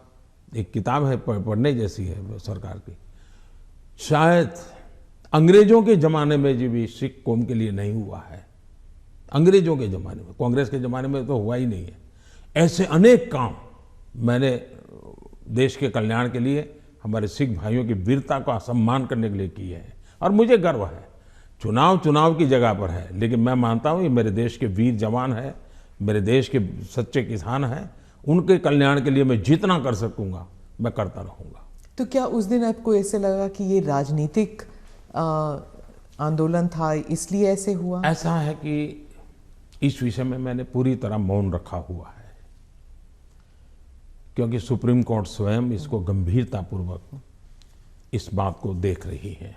एक किताब है पढ़ने जैसी है सरकार की, शायद अंग्रेजों के ज़माने में जो भी सिख कौम के लिए नहीं हुआ है, अंग्रेजों के ज़माने में, कांग्रेस के ज़माने में तो हुआ ही नहीं है। ऐसे अनेक काम मैंने देश के कल्याण के लिए, हमारे सिख भाइयों की वीरता का सम्मान करने के लिए किए हैं। और मुझे गर्व है, चुनाव की जगह पर है, लेकिन मैं मानता हूँ ये मेरे देश के वीर जवान हैं, मेरे देश के सच्चे किसान हैं, उनके कल्याण के लिए मैं जितना कर सकूँगा मैं करता रहूँगा। तो क्या उस दिन आपको ऐसे लगा कि ये राजनीतिक आंदोलन था इसलिए ऐसे हुआ? ऐसा है कि इस विषय में मैंने पूरी तरह मौन रखा हुआ है, क्योंकि सुप्रीम कोर्ट स्वयं इसको गंभीरतापूर्वक इस बात को देख रही है।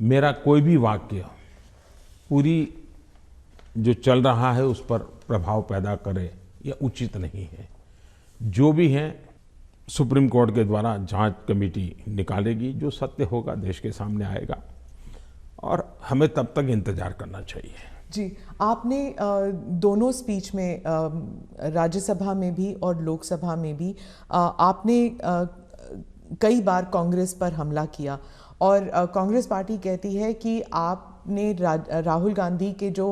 मेरा कोई भी वाक्य पूरी जो चल रहा है उस पर प्रभाव पैदा करे यह उचित नहीं है। जो भी है सुप्रीम कोर्ट के द्वारा जांच कमेटी निकालेगी, जो सत्य होगा देश के सामने आएगा, और हमें तब तक इंतजार करना चाहिए। जी, आपने दोनों स्पीच में, राज्यसभा में भी और लोकसभा में भी, आपने कई बार कांग्रेस पर हमला किया, और कांग्रेस पार्टी कहती है कि आपने राहुल गांधी के जो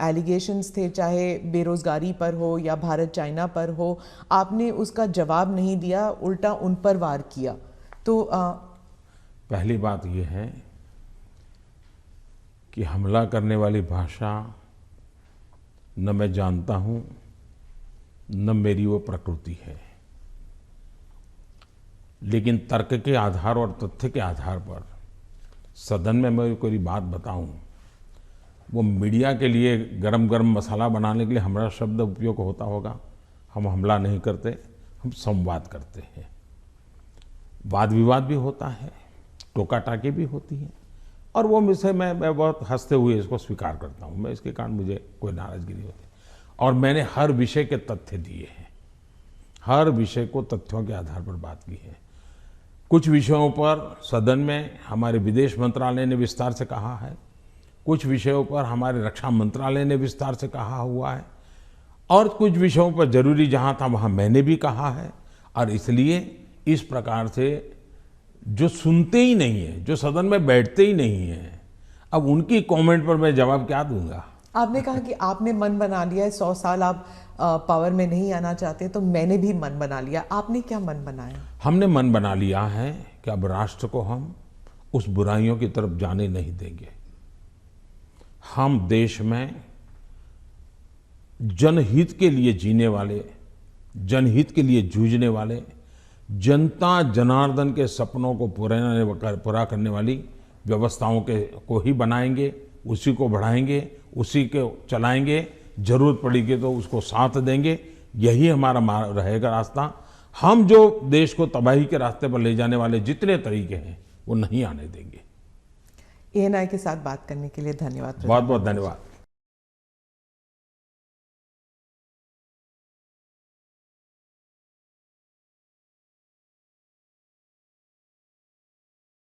एलिगेशंस थे, चाहे बेरोजगारी पर हो या भारत चाइना पर हो, आपने उसका जवाब नहीं दिया, उल्टा उन पर वार किया। तो पहली बात यह है कि हमला करने वाली भाषा न मैं जानता हूं, न मेरी वो प्रकृति है, लेकिन तर्क के आधार और तथ्य के आधार पर सदन में मैं कोई बात बताऊं, वो मीडिया के लिए गरम गरम मसाला बनाने के लिए हमारा शब्द उपयोग होता होगा। हम हमला नहीं करते, हम संवाद करते हैं। वाद विवाद भी होता है, टोका टाकी भी होती है, और वो विषय मैं बहुत हंसते हुए इसको स्वीकार करता हूँ। मैं इसके कारण मुझे कोई नाराजगी नहीं होती, और मैंने हर विषय के तथ्य दिए हैं, हर विषय को तथ्यों के आधार पर बात की है। कुछ विषयों पर सदन में हमारे विदेश मंत्रालय ने विस्तार से कहा है, कुछ विषयों पर हमारे रक्षा मंत्रालय ने विस्तार से कहा हुआ है, और कुछ विषयों पर जरूरी जहाँ था वहाँ मैंने भी कहा है। और इसलिए इस प्रकार से जो सुनते ही नहीं है, जो सदन में बैठते ही नहीं है, अब उनकी कमेंट पर मैं जवाब क्या दूंगा? आपने कहा कि आपने मन बना लिया है, 100 साल आप पावर में नहीं आना चाहते, तो मैंने भी मन बना लिया। आपने क्या मन बनाया? हमने मन बना लिया है कि अब राष्ट्र को हम उस बुराइयों की तरफ जाने नहीं देंगे। हम देश में जनहित के लिए जीने वाले, जनहित के लिए जूझने वाले, जनता जनार्दन के सपनों को पूरा करने वाली व्यवस्थाओं को ही बनाएंगे, उसी को बढ़ाएंगे, उसी को चलाएंगे, जरूरत पड़ेगी तो उसको साथ देंगे। यही हमारा रहेगा रास्ता। हम जो देश को तबाही के रास्ते पर ले जाने वाले जितने तरीके हैं वो नहीं आने देंगे। ANI के साथ बात करने के लिए धन्यवाद। बहुत बहुत धन्यवाद।